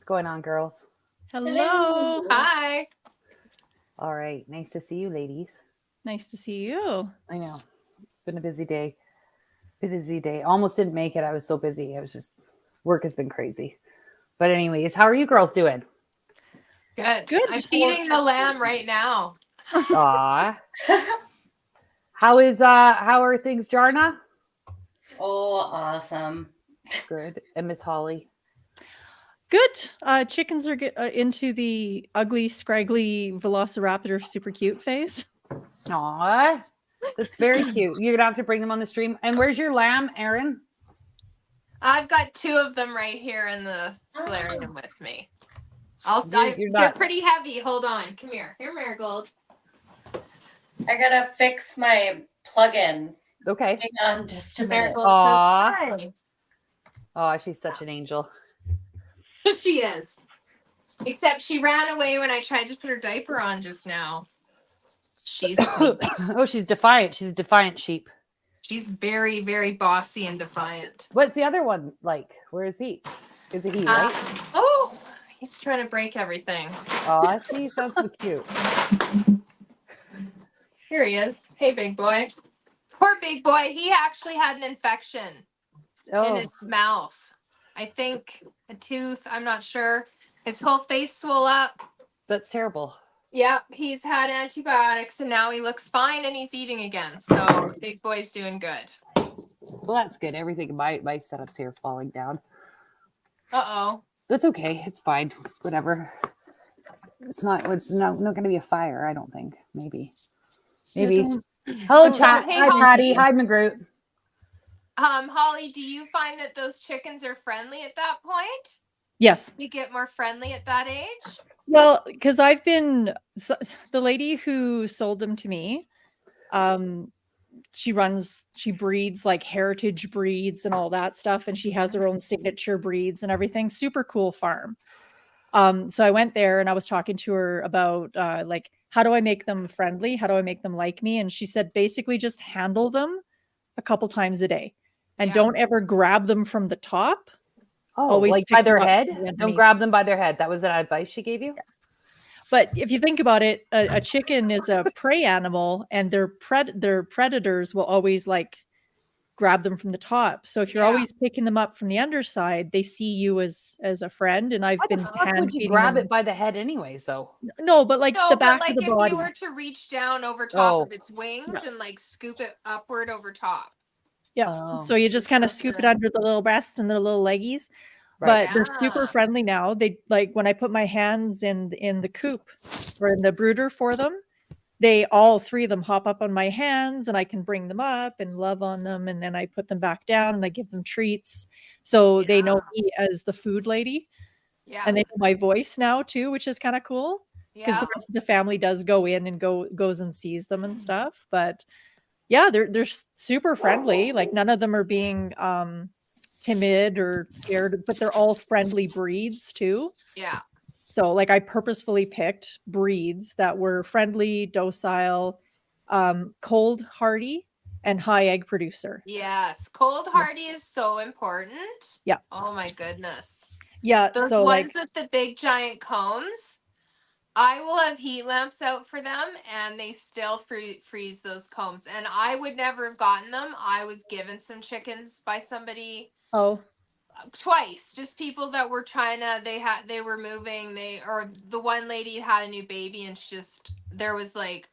going on, girls? Hello. Hi. All right. Nice to see you, ladies. Nice to see you. I know. It's been a busy day. Busy day. Almost didn't make it. I was so busy. Work has been crazy. But anyways, how are you girls doing? Good. Good. I'm feeding the lamb right now. Aw. How are things, Jarna? Oh, awesome. Good. And Miss Holly? Good. Chickens are into the ugly, scraggly velociraptor super cute phase. Aw. That's very cute. You're gonna have to bring them on the stream. And where's your lamb, Erin? I've got two of them right here in the solarium with me. You're They're not- pretty heavy. Hold on. Come here. Here, Marigold. I gotta fix my plug-in. Okay. Hang on just a minute. Marigold Aw. says Oh, she's such an angel. hi. She is. Except she ran away when I tried to put her diaper on just now. She's sleeping. Oh, she's defiant. She's a defiant sheep. She's very, very bossy and defiant. What's the other one like? Where is he? Is it he, right? Oh, he's trying to break everything. Oh, see, sounds so cute. Here he is. Hey, big boy. Poor big boy. He actually had an infection in Oh, his mouth. I think a tooth. I'm not sure. His whole face swelled up. that's terrible. Yep, he's had antibiotics and now he looks fine and he's eating again. So big boy's doing good. Well, that's good. Everything, my setup's here falling down. Uh-oh. That's okay. It's fine. Whatever. It's not going to be a fire, I don't think. Maybe. Hello, chat. Hey, Hi, Holly. Patty. Hi, McGroot. Holly, do you find that those chickens are friendly at that point? Yes. You get more friendly at that age? Well, because the lady who sold them to me, she breeds like heritage breeds and all that stuff. And she has her own signature breeds and everything. Super cool farm. So I went there and I was talking to her about like, how do I make them friendly? How do I make them like me? And she said, basically just handle them a couple times a day and Yeah. don't ever grab them from the top. Oh, Always like pick by their them up head? from the Don't underneath. grab them by their head. That was that advice she gave you? Yes. But if you think about it, a chicken is a prey animal and their predators will always like grab them from the top. So if you're Yeah. always picking them up from the underside, they see you as a friend. And I've Why the been fuck hand would you feeding grab them. it by the head anyways, though? No, but like No, the but back like of the if body. you were to reach down over top Oh. of its wings and like scoop it upward over top. Yeah. Oh. So you just kind of Just scoop it the- under the little breasts and the little leggies. Right. But they're super Yeah. friendly now. They like when I put my hands in the coop or in the brooder for them, they all three of them hop up on my hands and I can bring them up and love on them. And then I put them back down and I give them treats. So they know me as the food lady. Yeah. And they know my voice now too, which is kind of cool. Because Yeah. the rest of the family does go in and goes and sees them and stuff. But yeah, they're super friendly. Like none of them are being timid or scared, but they're all friendly breeds too. Yeah. So like I purposefully picked breeds that were friendly, docile, cold hardy, and high egg producer. Yes. Cold hardy is so important. Yeah. Oh my goodness. Yeah. Those so ones like with the big giant combs, I will have heat lamps out for them and they still freeze those combs. And I would never have gotten them. I was given some chickens by somebody twice, just people that were trying to, they were moving, or the one lady had a new baby and there was like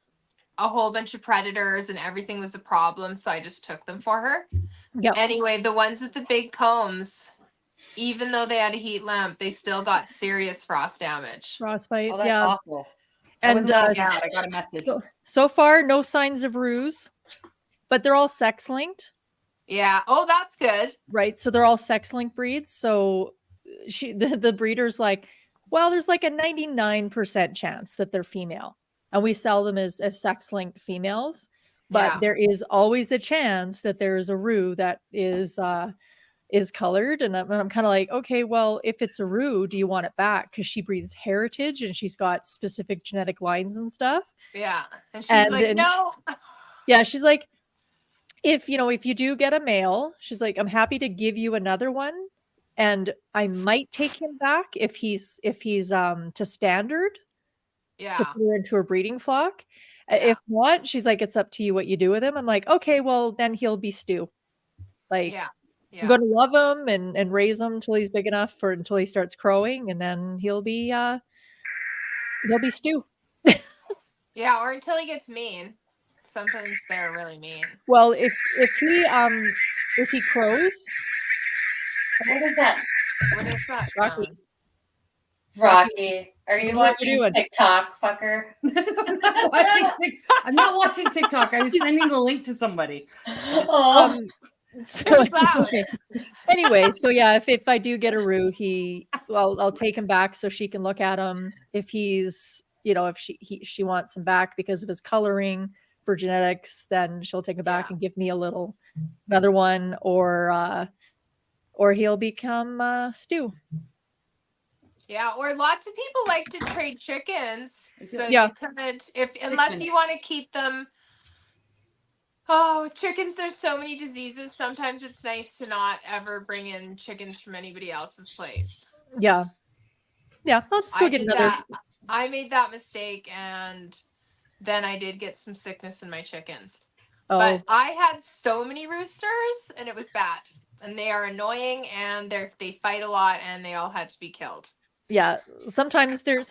a whole bunch of predators and everything was a problem. So I just took them for her. yeah. Anyway, the ones with the big combs, even though they had a heat lamp, they still got serious frost damage. Frostbite. Oh, that's yeah. awful. And I got a message. so far, no signs of ruse, but they're all sex linked. Yeah. Oh, that's good. Right. So they're all sex linked breeds. So the breeder's like, well, there's like a 99% chance that they're female. And we sell them as sex linked females. But Yeah. there is always a chance that there's a roux that is colored. And I'm kind of like, okay, well, if it's a roux, do you want it back? Because she breeds heritage and she's got specific genetic lines and stuff. Yeah. And she's like, no. Yeah, she's like, if you do get a male, she's like, I'm happy to give you another one and I might take him back if he's to standard to Yeah. put her into a breeding flock. Yeah. If not, she's like, it's up to you what you do with him. I'm like, okay, well then he'll be Stu. Like, Yeah. I'm Yeah. gonna love him and raise him until he's big enough for until he starts crowing, and then he'll be Stu. Yeah. Or until he gets mean. Sometimes they're really mean. Well, if he crows, What is that? What is that Rocky. sound? Rocky, are you What you watching doing? TikTok, fucker? I'm not watching TikTok. I was sending the link to somebody. Oh, so It's loud. anyway, so yeah, if I do get a Roo, I'll take him back so she can look at him. If he's, if she wants him back because of his coloring for genetics, then she'll take him back Yeah. and give me another one, or he'll become Stu. Yeah, or lots of people like to trade chickens. So Yeah. you could, unless you want to keep them. Oh, with chickens, there's so many diseases. Sometimes it's nice to not ever bring in chickens from anybody else's place. Yeah. I'll just go I get did another. that. I made that mistake, and then I did get some sickness in my chickens. Oh, But I had so many roosters, and it was bad. And they are annoying, and they fight a lot, and they all had to be killed. yeah. Sometimes they're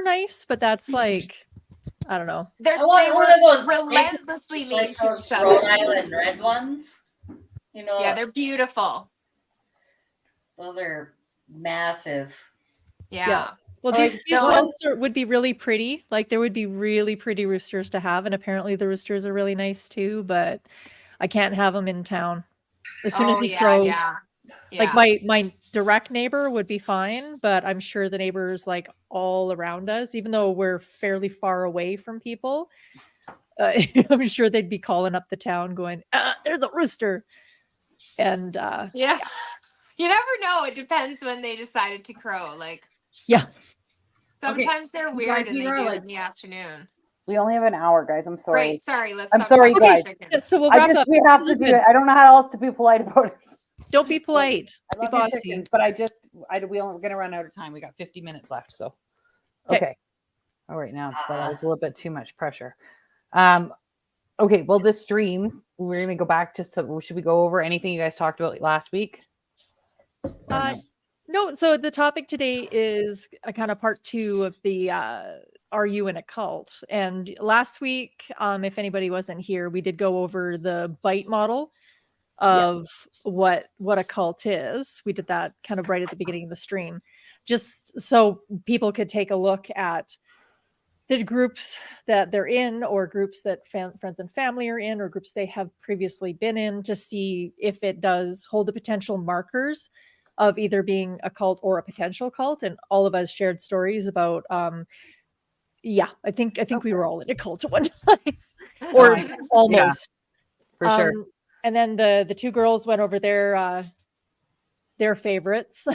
nice, but that's like, I don't know. I want They one of those were relentlessly mean like to those each Rhode other. Island red ones. You know, Yeah, they're beautiful. those are massive. Yeah. Well, All these right, so- ones would be really pretty. Like, there would be really pretty roosters to have, and apparently the roosters are really nice too. But I can't have them in town. As soon as he crows, Yeah. like my direct neighbor would be fine, but I'm sure the neighbors like all around us, even though we're fairly far away from people, I'm sure they'd be calling up the town, going, "There's a rooster," and Yeah. You never know. It depends when they decided to crow. Like, yeah. sometimes they're weird guys, and we they are, do it like- in the afternoon. We only have an hour, guys. I'm sorry. Great. Sorry. Let's I'm stop sorry, talking guys. chicken. So we'll wrap up. We have to do it. I don't know how else to be polite about it. Don't be polite. I Be love your bossy. chickens, but we're going to run out of time. We got 50 minutes left. So, 'Kay. okay. All right. Now that was a little bit too much pressure. Okay. Well, this stream, we're going to go back to should we go over anything you guys talked about last week? No, so the topic today is a kind of part 2 of the are you in a cult? And last week, if anybody wasn't here, we did go over the bite model of what a cult is. We did that kind of right at the beginning of the stream, just so people could take a look at the groups that they're in, or groups that friends and family are in, or groups they have previously been in, to see if it does hold the potential markers of either being a cult or a potential cult. And all of us shared stories about I think we were all in a cult at one time, or almost. For sure. And then the 2 girls went over their favorites.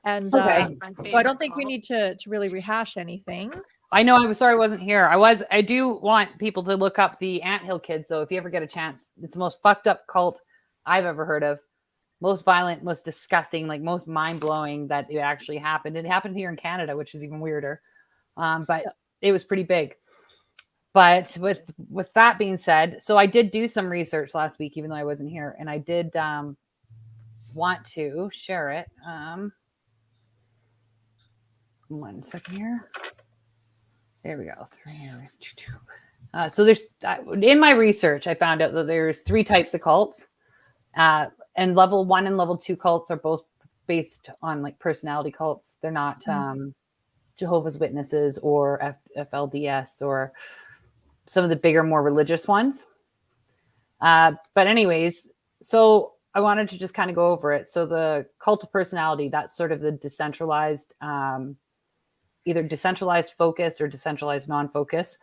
And Okay. so I don't think we need to really rehash anything. I know. I'm sorry I wasn't here. I do want people to look up the Anthill Kids, though, if you ever get a chance. It's the most fucked up cult I've ever heard of. Most violent, most disgusting, like most mind-blowing that it actually happened. It happened here in Canada, which is even weirder. But it was pretty big. But with that being said, so I did do some research last week, even though I wasn't here, and I did want to share it. 1 second here. There we go. 3. So there's in my research, I found out that there's 3 types of cults. And level 1 and level 2 cults are both based on like personality cults. They're not Jehovah's Witnesses or FLDS or some of the bigger, more religious ones. But anyways, so I wanted to just kind of go over it. So the cult of personality, that's sort of the decentralized, either decentralized focused or decentralized non-focus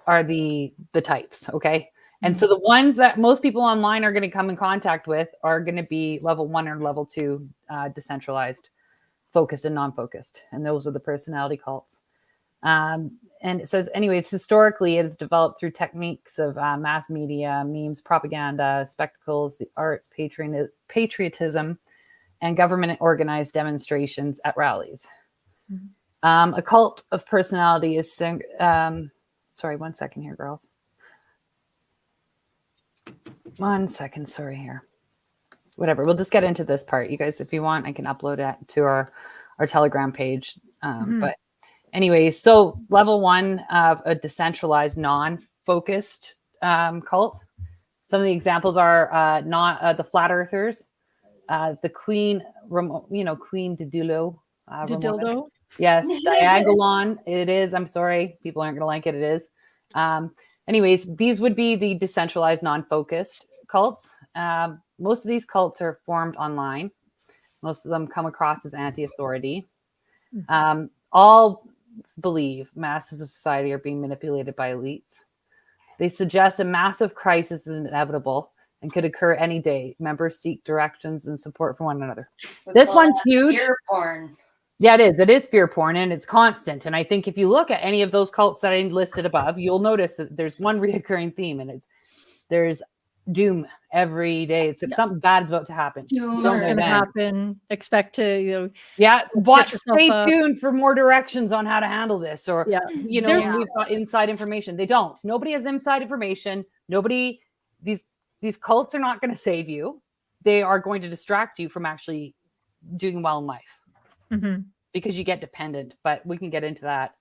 are the types. Okay. And so the ones that most people online are going to come in contact with are going to be level 1 or level 2, decentralized, focused and non-focused. And those are the personality cults. And it says, anyways, historically, it is developed through techniques of mass media, memes, propaganda, spectacles, the arts, patriotism, and government organized demonstrations at rallies. Mhm. A cult of personality is sorry, 1 second here, girls. 1 second, sorry here. Whatever, we'll just get into this part. You guys, if you want, I can upload it to our Telegram page. Mhm. But anyways, so level 1 of a decentralized, non-focused cult. Some of the examples are not the flat earthers, the Queen, Queen Didulo. Dildo. Yes, Diagolon. It is. I'm sorry, people aren't going to like it. It is. Anyways, these would be the decentralized, non-focused cults. Most of these cults are formed online. Most of them come across as anti-authority. All believe masses of society are being manipulated by elites. They suggest a massive crisis is inevitable and could occur any day. Members seek directions and support from one another. We This call one's that huge. Fear porn. Yeah, it is. It is fear porn, and it's constant. And I think if you look at any of those cults that I listed above, you'll notice that there's one reoccurring theme, and there's doom every day. It's something bad's about to happen. Doom. Something's Don't going to go down. happen. Expect to, Yeah, watch. yourself Stay up. tuned for more directions on how to handle this, or yeah. we've got inside information. They don't. Nobody has inside information. Nobody. These cults are not going to save you. They are going to distract you from actually doing well in life. Mhm. Because you get dependent, but we can get into that.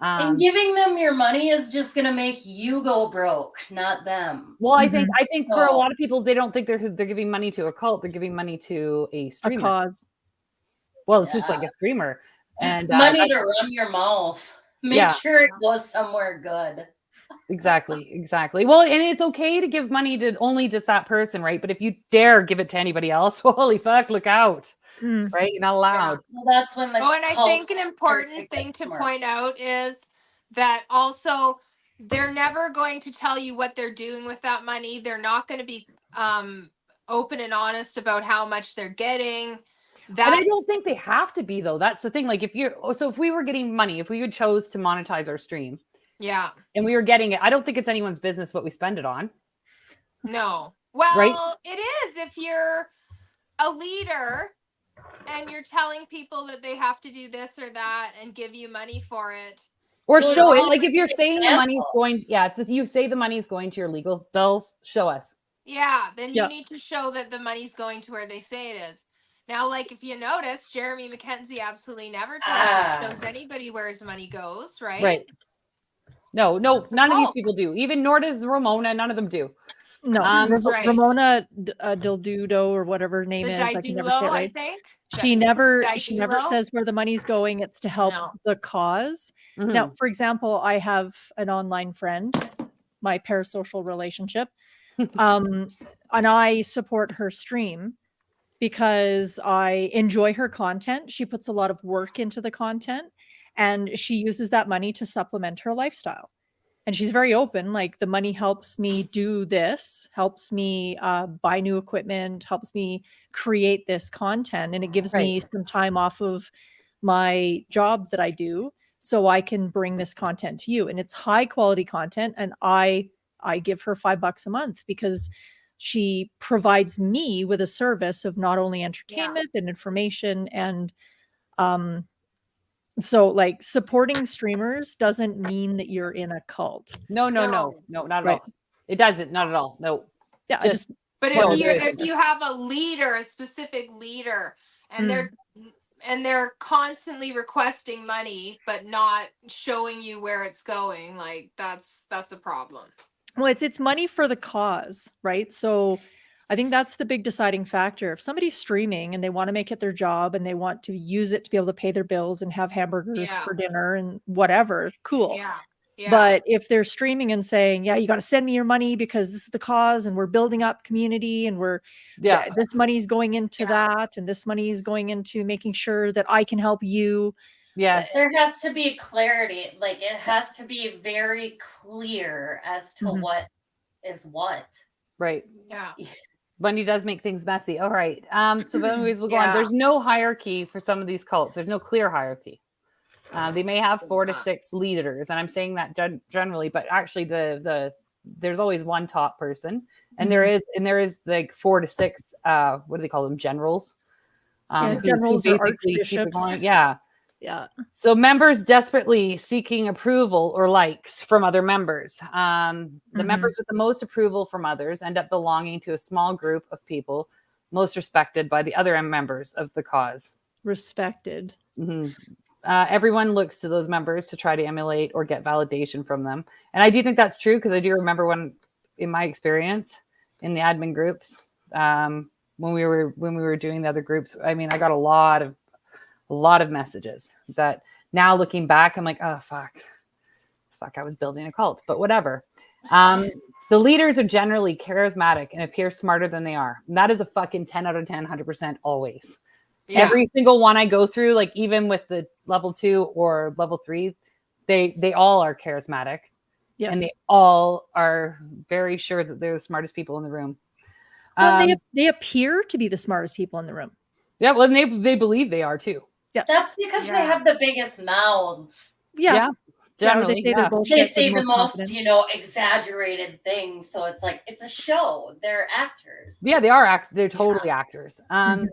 And giving them your money is just gonna make you go broke, not them. Well, I think for a So- lot of people, they don't think they're giving money to a cult. They're giving money to a A streamer. cause. Well, it's just like a streamer, and money to run your mouth. Make Yeah. sure it goes somewhere good. exactly. Well, and it's okay to give money to only just that person, right? But if you dare give it to anybody else, holy fuck, look out, Mm. right? You're not allowed. Well, that's when the Oh, and I cults think an start important get thing to smart. point out is that also they're never going to tell you what they're doing with that money. They're not going to be open and honest about how much they're getting. And I That's don't think they have to be though. That's the thing. Like if we were getting money, if we would chose to monetize our stream yeah. and we were getting it, I don't think it's anyone's business what we spend it on. No. Well, Right? it is if you're a leader and you're telling people that they have to do this or that and give you money for it. Or Well, show it's it. Like if you're saying the money's example. going, if you say the money's going to your legal bills, show us. Yeah, then Yeah. you need to show that the money's going to where they say it is. Now, like if you notice, Jeremy McKenzie absolutely never shows anybody where his money goes, right? Right. No, It's a none of these cult. people do. Even nor does Ramona. None of them do. No, Right. Ramona Dildudo or whatever her name The is. I can never say Didulo, it I right. think. She never Didulo? says where the money's going. It's to help No. the cause. Mhm. Now, for example, I have an online friend, my parasocial relationship, and I support her stream because I enjoy her content. She puts a lot of work into the content, and she uses that money to supplement her lifestyle. And she's very open. Like the money helps me do this, helps me buy new equipment, helps me create this content, and it gives me some time off of my job that I do, so I can bring this content to you. And it's high quality content, and I give her $5 a month because she provides me with a service of not only entertainment and information and so like supporting streamers doesn't mean that you're in a cult. No, not at all. It doesn't, not at all. No. Yeah, I just But Well, if you have a leader, a specific leader, and they're constantly requesting money but not showing you where it's going, like that's a problem. well, it's money for the cause, right? So I think that's the big deciding factor. If somebody's streaming and they want to make it their job and they want to use it to be able to pay their bills and have hamburgers Yeah. for dinner and whatever, cool. Yeah. Yeah. But if they're streaming and saying, yeah, you got to send me your money because this is the cause and we're building up community and this money is going into that and this money is going into making sure that I can help you. Yes. There has to be clarity. Like it has to be very clear as to Mhm. what is what. Right. Yeah. Money does make things messy. All right. So anyways, we'll go on. Yeah. There's no hierarchy for some of these cults. There's no clear hierarchy. They may have 4 to 6 leaders, and I'm saying that generally, but actually there's always one top person, and there is like 4 to 6 what do they call them, generals, Yeah, who generals or basically keep it archbishops. going. Yeah. Yeah. So members desperately seeking approval or likes from other members. The Mhm. members with the most approval from others end up belonging to a small group of people most respected by the other members of the cause. Respected. Mhm. Everyone looks to those members to try to emulate or get validation from them. And I do think that's true because I do remember when, in my experience in the admin groups, when we were doing the other groups, I mean, I got a lot of messages that now looking back, I'm like, oh, fuck, I was building a cult, but whatever. The leaders are generally charismatic and appear smarter than they are. And that is a fucking 10 out of 10, 100% always. Yeah. Every single one I go through, like even with the level 2 or level 3, they all are charismatic. Yes. And they all are very sure that they're the smartest people in the room. Well, they appear to be the smartest people in the room. Yeah, well, they believe they are too. That's because they have the biggest mouths. Yeah. Generally, they say they're yeah. bullshit, They but say the most, confident. exaggerated things. So it's like it's a show. They're actors. Yeah, they are they're totally actors. Mhm.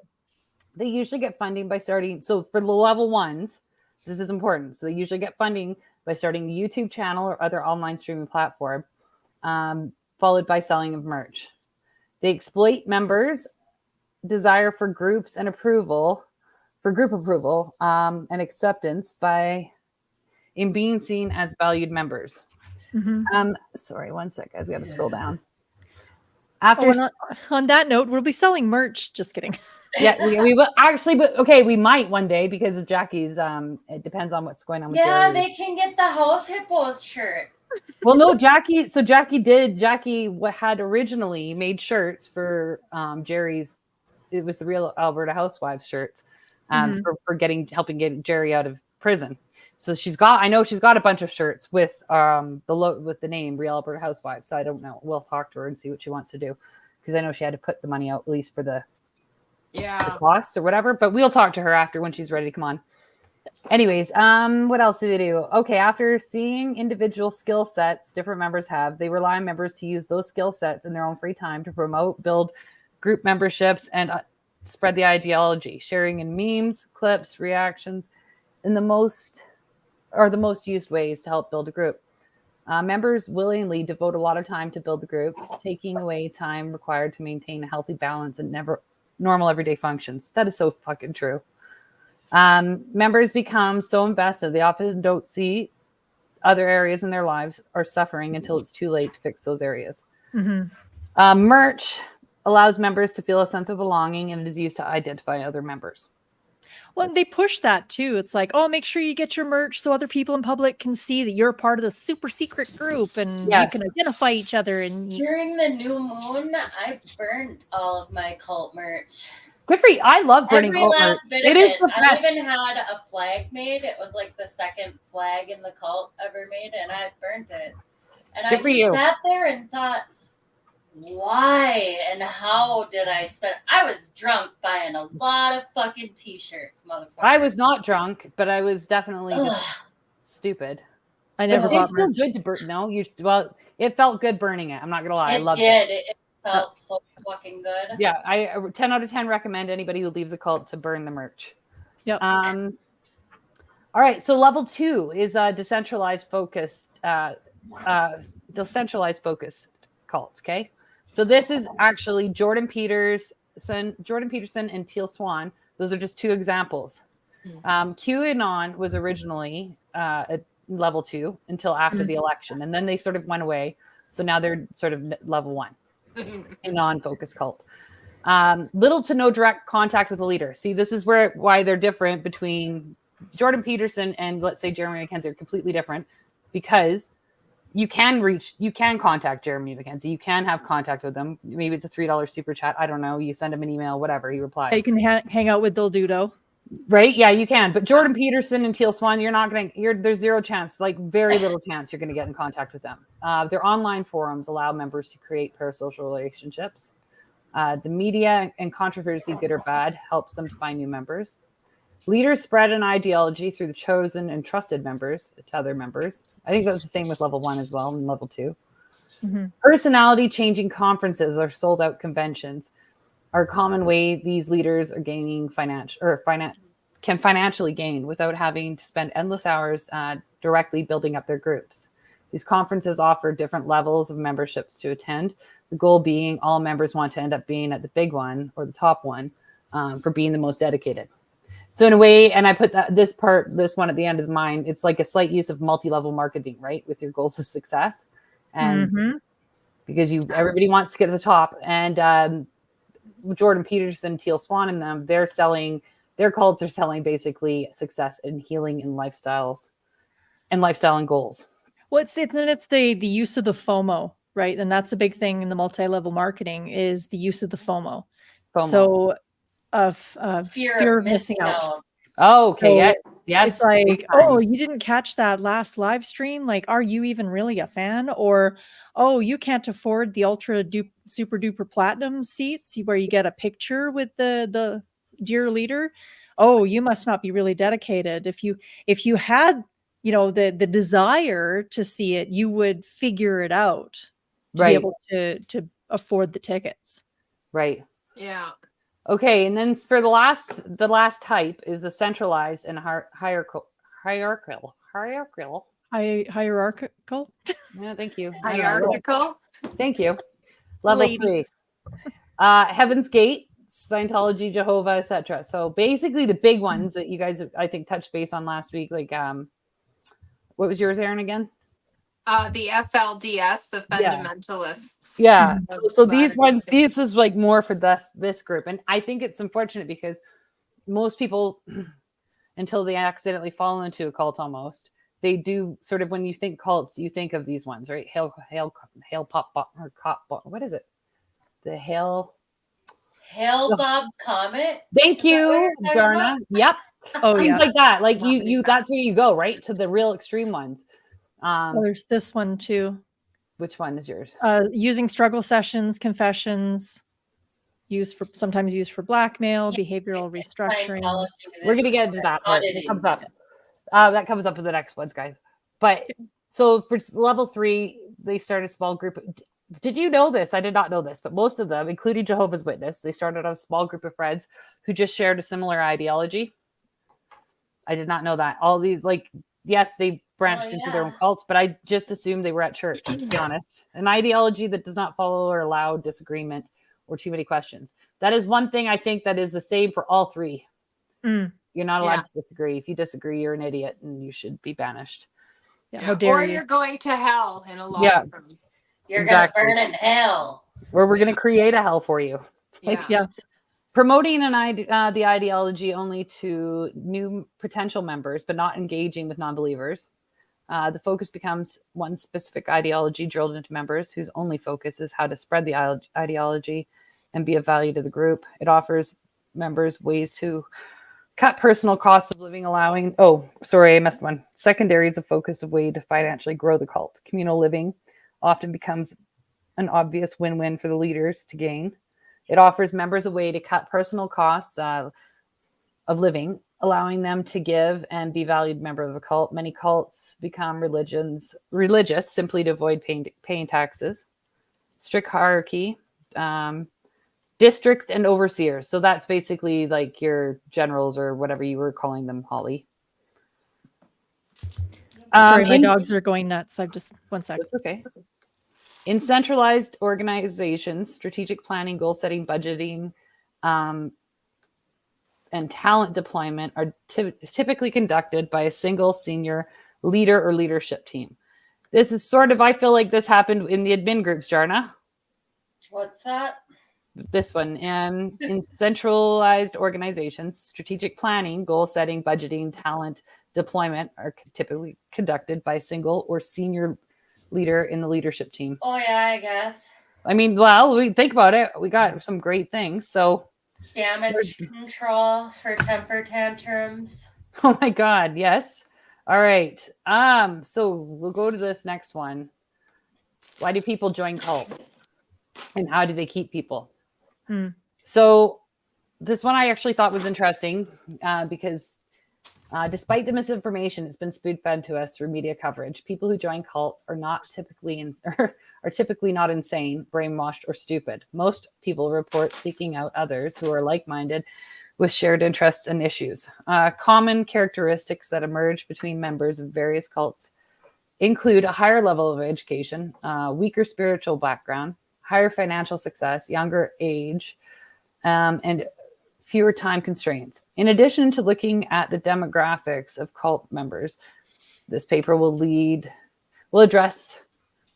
They usually get funding by starting. So for the level 1s, this is important. So they usually get funding by starting a YouTube channel or other online streaming platform, followed by selling of merch. They exploit members' desire for groups and approval, for group approval and acceptance in being seen as valued members. Mhm. Sorry, one sec. I got to scroll down. On that note, we'll be selling merch. Just kidding. Yeah, we will actually, but okay, we might one day because of Jackie's. It depends on what's going on with Yeah, Jerry. they can get the House Hippos shirt. Well, no, Jackie. So Jackie had originally made shirts for Jerry's. It was the Real Alberta Housewives shirts for helping get Jerry out of prison. So I know she's got a bunch of shirts with with the name Real Alberta Housewives. So I don't know. We'll talk to her and see what she wants to do because I know she had to put the money out at least for the costs or whatever. But we'll talk to her after when she's ready to come on. Anyways, what else do they do? Okay, after seeing individual skill sets different members have, they rely on members to use those skill sets in their own free time to promote, build group memberships, and spread the ideology, sharing in memes, clips, reactions, in the most used ways to help build a group. Members willingly devote a lot of time to build the groups, taking away time required to maintain a healthy balance and normal everyday functions. That is so fucking true. Members become so invested, they often don't see other areas in their lives are suffering until it's too late to fix those areas. Merch allows members to feel a sense of belonging, and it is used to identify other members. Well, they push that too. It's like, oh, make sure you get your merch so other people in public can see that you're part of the super secret group and you can identify each other. And During the new moon, I burnt all of my cult merch. Good for you. I love burning Every cult merch. last bit It of is it. the I best. even had a flag made. It was like the second flag in the cult ever made, and I burnt it. And Good I for just you. sat there and thought, why and how did I spend? I was drunk buying a lot of fucking t-shirts, motherfucker. I was not drunk, but I was definitely just Ugh. stupid. I never But bought it felt merch. good to burn. No, it felt good burning it. I'm not gonna lie. I It loved did. it. It felt so fucking good. Yeah, I 10 out of 10 recommend anybody who leaves a cult to burn the merch. Yep. All right, so level 2 is decentralized focused cults. Okay, so this is actually Jordan Peterson and Teal Swan. Those are just 2 examples. QAnon was originally at level 2 until after the election, and then they sort of went away. So now they're sort of level 1, a non-focused cult. Little to no direct contact with the leader. See, this is why they're different between Jordan Peterson and, let's say, Jeremy Mackenzie are completely different, because you can contact Jeremy Mackenzie. You can have contact with them. Maybe it's a $3 super chat. I don't know. You send him an email, whatever. He replies. You can hang out with Bill Dudo. Right? Yeah, you can. But Jordan Peterson and Teal Swan, there's zero chance, like very little chance you're going to get in contact with them. Their online forums allow members to create parasocial relationships. The media and controversy, good or bad, helps them to find new members. Leaders spread an ideology through the chosen and trusted members to other members. I think that's the same with level 1 as well and level 2. Personality changing conferences or sold out conventions. are a common way these leaders are gaining can financially gain without having to spend endless hours directly building up their groups. These conferences offer different levels of memberships to attend. The goal being all members want to end up being at the big one or the top one for being the most dedicated. So in a way, and I put this one at the end is mine. It's like a slight use of multi-level marketing, right? With your goals of success, and because everybody wants to get to the top. And Jordan Peterson, Teal Swan, and them, their cults are selling basically success and healing and lifestyle and goals. Well, it's the use of the FOMO, right? And that's a big thing in the multi-level marketing is the use of the FOMO. So fear of missing out. Oh, okay. So yes. It's like, oh, you didn't catch that last live stream. Like, are you even really a fan? Or, oh, you can't afford the super duper platinum seats where you get a picture with the dear leader. Oh, you must not be really dedicated. If you had, the desire to see it, you would figure it out to be able to afford the tickets. Right. Yeah. Okay, and then for the last type is the centralized and hierarchical. Hierarchical. Yeah, thank you. Hierarchical. Thank you. Level 3. Heaven's Gate, Scientology, Jehovah, etc. So basically the big ones that you guys I think touched base on last week, like what was yours, Aaron, again? The FLDS, the fundamentalists. Yeah. So these ones, this is like more for this group. And I think it's unfortunate because most people, until they accidentally fall into a cult almost, they do sort of, when you think cults, you think of these ones, right? Hail pop or cop. What is it? The Hail Bob Comet. Thank you, Darna. Yep. Oh, things like that. Like you that's where you go, right? To the real extreme ones. There's this one too. Which one is yours? Using struggle sessions, confessions, sometimes used for blackmail, behavioral restructuring. We're gonna get into that. It comes up. That comes up in the next ones, guys. But so for level 3, they started a small group. Did you know this? I did not know this, but most of them, including Jehovah's Witness, they started a small group of friends who just shared a similar ideology. I did not know that. All these, yes, they branched into their own cults, but I just assumed they were at church, to be honest. An ideology that does not follow or allow disagreement or too many questions. That is one thing I think that is the same for all 3. You're not allowed to disagree. If you disagree, you're an idiot and you should be banished. Yeah, how dare you? You're going to hell in a long term. You're going to burn in hell. Or we're going to create a hell for you. Yeah. Promoting the ideology only to new potential members, but not engaging with non-believers. The focus becomes one specific ideology drilled into members whose only focus is how to spread the ideology and be of value to the group. It offers members ways to cut personal costs of living, allowing... Oh, sorry, I missed one. Secondary is a focus of way to financially grow the cult. Communal living often becomes an obvious win-win for the leaders to gain. It offers members a way to cut personal costs of living, allowing them to give and be valued member of a cult. Many cults become religious simply to avoid paying taxes. Strict hierarchy, district and overseers. So that's basically like your generals or whatever you were calling them, Holly. Sorry, my dogs are going nuts. I've just 1 second. That's okay. In centralized organizations, strategic planning, goal setting, budgeting, and talent deployment are typically conducted by a single senior leader or leadership team. This is sort of, I feel like this happened in the admin groups, Jarna. What's that? This one. In centralized organizations, strategic planning, goal setting, budgeting, talent deployment are typically conducted by a single or senior leader in the leadership team. Oh yeah, I guess. I mean, well, we think about it. We got some great things. So damage control for temper tantrums. Oh my God, yes. All right. So we'll go to this next one. Why do people join cults? And how do they keep people? So this one I actually thought was interesting because Despite the misinformation that's been spoon-fed to us through media coverage, people who join cults are typically not insane, brainwashed, or stupid. Most people report seeking out others who are like-minded with shared interests and issues. Common characteristics that emerge between members of various cults include a higher level of education, weaker spiritual background, higher financial success, younger age, and fewer time constraints. In addition to looking at the demographics of cult members, this paper will address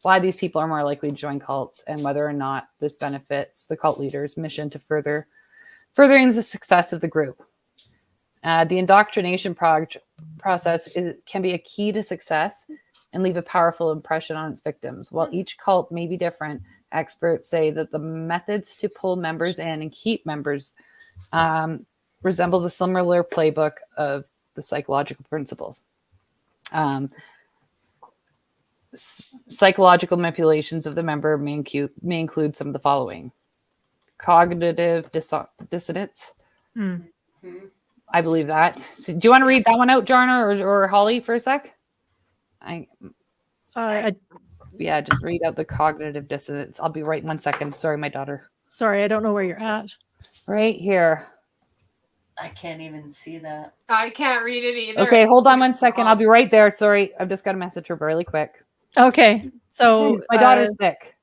why these people are more likely to join cults and whether or not this benefits the cult leader's mission to furthering the success of the group. The indoctrination process can be a key to success and leave a powerful impression on its victims. While each cult may be different, experts say that the methods to pull members in and keep members resembles a similar playbook of the psychological principles. Psychological manipulations of the member may include some of the following: cognitive dissonance. I believe that. So, do you want to read that one out, Jarna or Holly, for a sec? Yeah, just read out the cognitive dissonance. I'll be right in 1 second. Sorry, my daughter. Sorry, I don't know where you're at. Right here. I can't even see that. I can't read it either. Okay, It's hold on too 1 second. small. I'll be right there. Sorry, I've just got to message her really quick. Okay, so Jeez, my daughter's sick.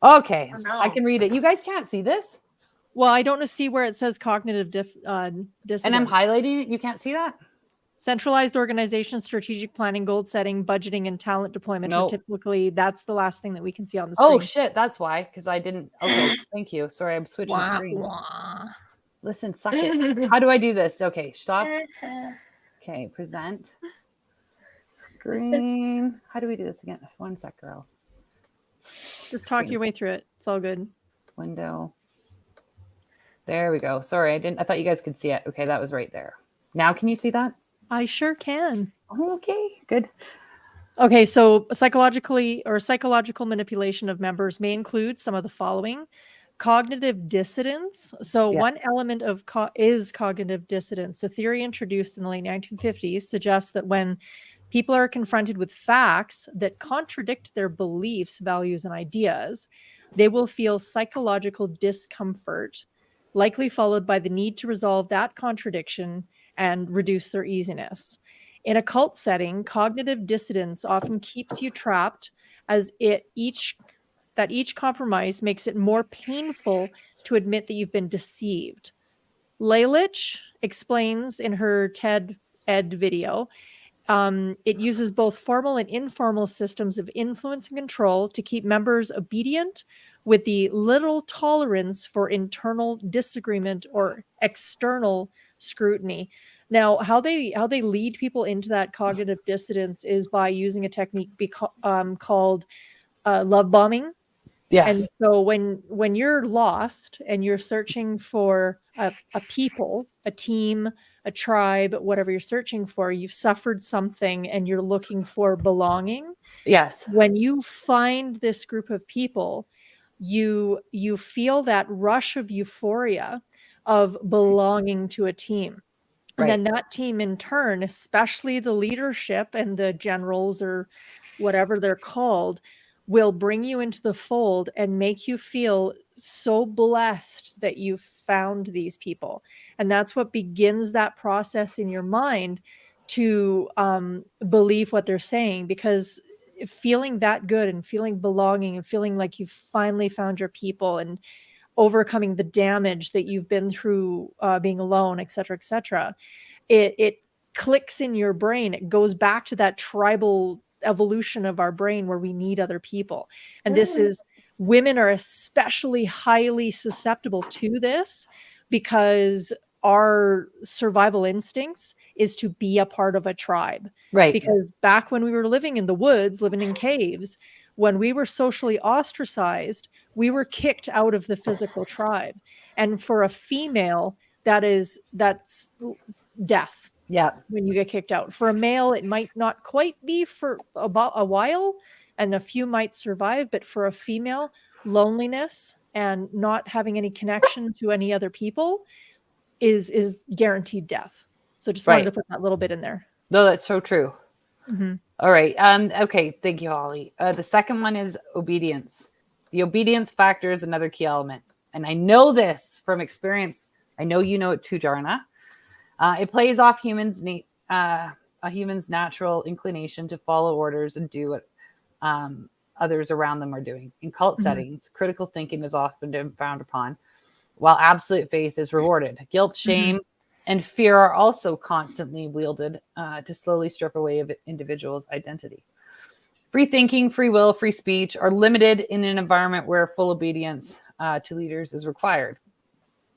Okay, Oh, no. I can read it. You guys can't see this? well, I don't see where it says cognitive dissonance. And I'm highlighting it. You can't see that? Centralized organization, strategic planning, goal setting, budgeting, and talent deployment. Nope. Typically, that's the last thing that we can see on the screen. Oh, shit. That's why. Because I didn't. Okay, thank you. Sorry, I'm switching Wah, screens. wah. Listen, suck it. How do I do this? Okay, stop. Okay, present. Screen. How do we do this again? 1 sec, girls. Just talk your way through it. It's all good. Window. There we go. Sorry, I thought you guys could see it. Okay, that was right there. Now can you see that? I sure can. Okay, good. Okay, so psychological manipulation of members may include some of the following: cognitive dissidence. So Yeah. one element of is cognitive dissidence. The theory introduced in the late 1950s suggests that when people are confronted with facts that contradict their beliefs, values, and ideas, they will feel psychological discomfort, likely followed by the need to resolve that contradiction and reduce their easiness. In a cult setting, cognitive dissidence often keeps you trapped, as each compromise makes it more painful to admit that you've been deceived. Lalich explains in her TED Ed video, it uses both formal and informal systems of influence and control to keep members obedient, with the little tolerance for internal disagreement or external scrutiny. Now, how they lead people into that cognitive dissidence is by using a technique called love bombing. Yes. And so when you're lost and you're searching for a people, a team, a tribe, whatever you're searching for, you've suffered something and you're looking for belonging. Yes. When you find this group of people, you feel that rush of euphoria of belonging to a team. And then that team in turn, especially the leadership and the generals or whatever they're called, will bring you into the fold and make you feel so blessed that you've found these people. And that's what begins that process in your mind to believe what they're saying, because feeling that good and feeling belonging and feeling like you've finally found your people and overcoming the damage that you've been through being alone, et cetera, it clicks in your brain. It goes back to that tribal evolution of our brain where we need other people. And this is, women are especially highly susceptible to this because our survival instincts is to be a part of a tribe. Right. Because back when we were living in the woods, living in caves, when we were socially ostracized, we were kicked out of the physical tribe. And for a female, that's death. Yeah. When you get kicked out. For a male, it might not quite be for about a while, and a few might survive, but for a female, loneliness and not having any connection to any other people is guaranteed death. So just wanted Right. to put that little bit in there. No, that's so true. Mhm. All right. Okay. Thank you, Holly. The second one is obedience. The obedience factor is another key element. And I know this from experience. I know you know it too, Jarna. It plays off a human's natural inclination to follow orders and do what others around them are doing. In cult Mhm. settings, critical thinking is often frowned upon, while absolute faith is rewarded. Guilt, shame, and fear are also constantly wielded to slowly strip away of individuals' identity. Free thinking, free will, free speech are limited in an environment where full obedience to leaders is required.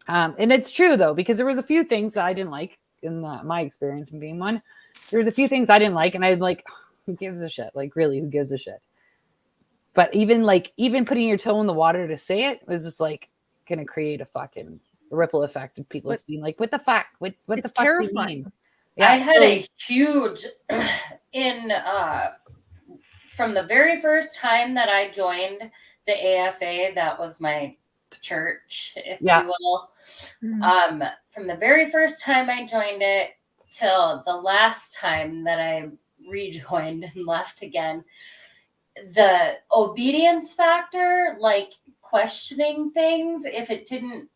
And it's true, though, because there was a few things that I didn't like in my experience in being one. There was a few things I didn't like, and I'm like, who gives a shit? Like, really, who gives a shit? But even putting your toe in the water to say it was just like going to create a fucking ripple effect of people just being like, what the fuck? What the It's fuck do you terrifying. mean? I had so- a huge from the very first time that I joined the AFA, that was my church, if Yeah. you will. Mhm. From the very first time I joined it till the last time that I rejoined and left again, the obedience factor, like questioning things if it didn't,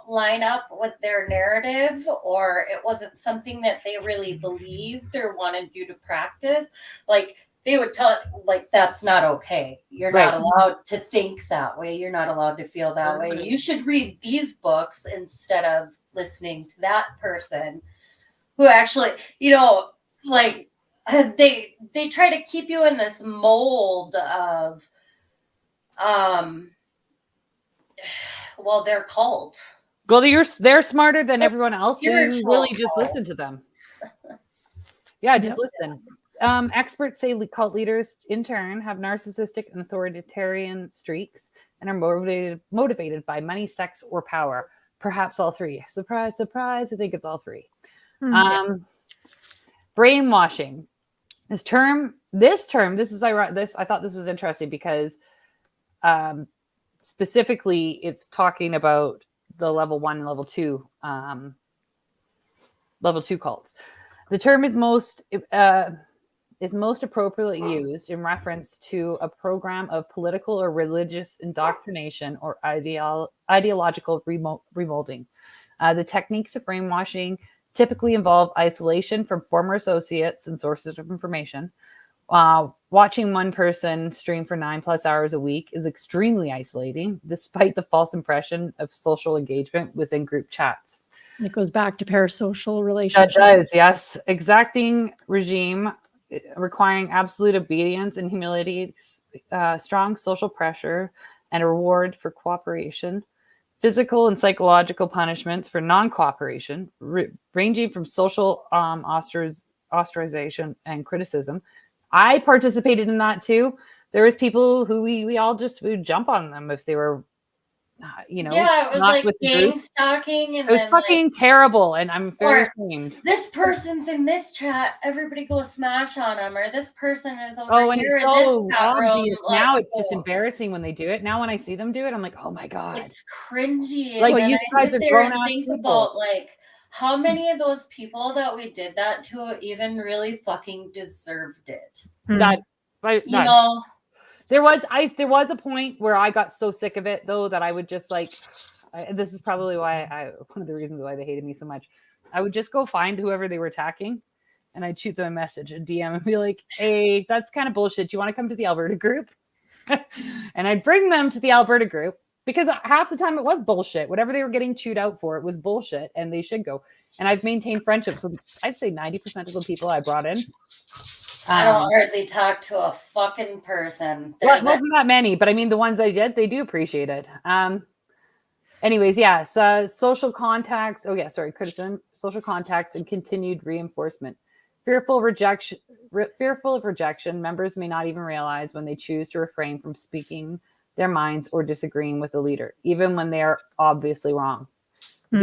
line up with their narrative, or it wasn't something that they really believed or wanted you to practice, like they would tell it, like, that's not okay. You're Right. not allowed to think that way. You're not allowed to feel that way. You should read these books instead of listening to that person who actually, like, they try to keep you in this mold of they're cult. Well, they're smarter than everyone else. So you Spiritual really just cult. listen to them. Yeah, just Yep. listen. Experts say cult leaders, in turn, have narcissistic and authoritarian streaks and are motivated by money, sex, or power. Perhaps all three. Surprise, surprise. I think it's all three. Mhm. Brainwashing. I thought this was interesting because specifically it's talking about the level 1 and level 2 cults. The term is most appropriately used in reference to a program of political or religious indoctrination or ideological remolding. The techniques of brainwashing typically involve isolation from former associates and sources of information. Watching one person stream for 9+ hours a week is extremely isolating, despite the false impression of social engagement within group chats. It goes back to parasocial That relationships. does, yes. Exacting regime requiring absolute obedience and humility, strong social pressure, and a reward for cooperation. Physical and psychological punishments for non-cooperation, ranging from social ostracization and criticism. I participated in that too. There was people who we all just would jump on them if they were, It was not like with the gang group. stalking, and It was then fucking terrible, and I'm very Or- ashamed. this person's in this chat, everybody go smash on them, or this person is over Oh, and here it's in so this chat room. obvious. Now Like, it's just so embarrassing when they do it. Now when I see them do it, I'm like, oh my God. it's cringy. Like, and then you I guys sit are there and grown-ass think people. about, like, how many of those people that we did that to even really fucking deserved it. That, You know, there was a point where I got so sick of it though that I would just like, this is probably why one of the reasons why they hated me so much. I would just go find whoever they were attacking, and I'd shoot them a message, a DM, and be like, "Hey, that's kind of bullshit. Do you want to come to the Alberta group?" And I'd bring them to the Alberta group because half the time it was bullshit. Whatever they were getting chewed out for, it was bullshit, and they should go. And I've maintained friendships with, I'd say, 90% of the people I brought in. I don't hardly talk to a fucking person. Well, it There's wasn't that many, but I mean, the ones I did, they do appreciate it. Anyways, yeah. So social contacts. Oh yeah, sorry, criticism, social contacts, and continued reinforcement. Fearful of rejection, members may not even realize when they choose to refrain from speaking their minds or disagreeing with the leader, even when they are obviously wrong. If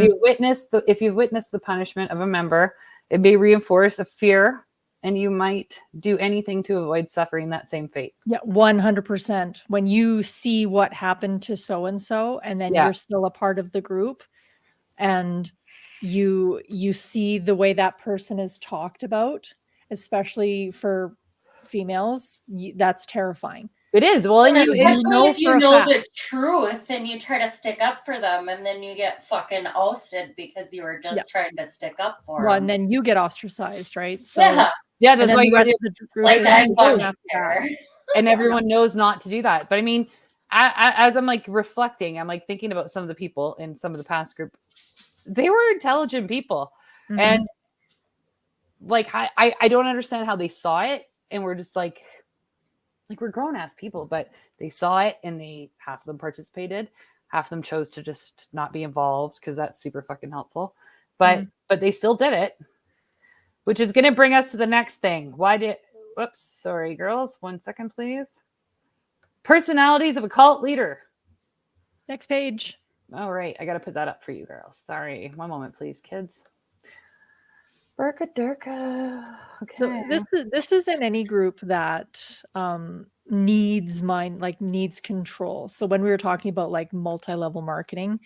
you've witnessed the punishment of a member, it may reinforce a fear, and you might do anything to avoid suffering that same fate. Yeah, 100%. When you see what happened to so-and-so, and then Yeah. you're still a part of the group, and you see the way that person is talked about, especially for females. That's terrifying. It is. Well, and And you, especially know if you for a know fact. the truth and you try to stick up for them, and then you get fucking ousted because you were just Yeah. trying to stick up for Well, them. and then you get ostracized, right? So Yeah, yeah, and that's then why the you rest gotta, of the group like is I going fucking after that. care. and everyone knows not to do that. But I mean, as I'm like reflecting, I'm like thinking about some of the people in some of the past group. They were intelligent people, Mhm. and like I don't understand how they saw it, and we're just like we're grown ass people, but they saw it, and they half of them participated, half of them chose to just not be involved because that's super fucking helpful. But they still did it, which is going to bring us to the next thing. Whoops, sorry, girls. 1 second, please. Personalities of a cult leader. Next page. All right, I got to put that up for you, girls. Sorry, 1 moment, please, kids. Burka Durka. Okay. So this isn't any group that needs control. So when we were talking about like multi-level marketing,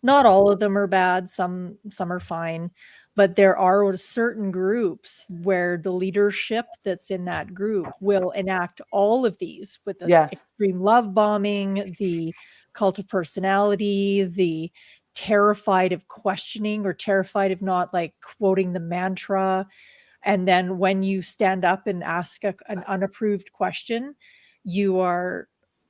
not all of them are bad. Some are fine, but there are certain groups where the leadership that's in that group will enact all of these with the Yes. extreme love bombing, the cult of personality, the terrified of questioning or terrified of not like quoting the mantra. And then when you stand up and ask an unapproved question, you are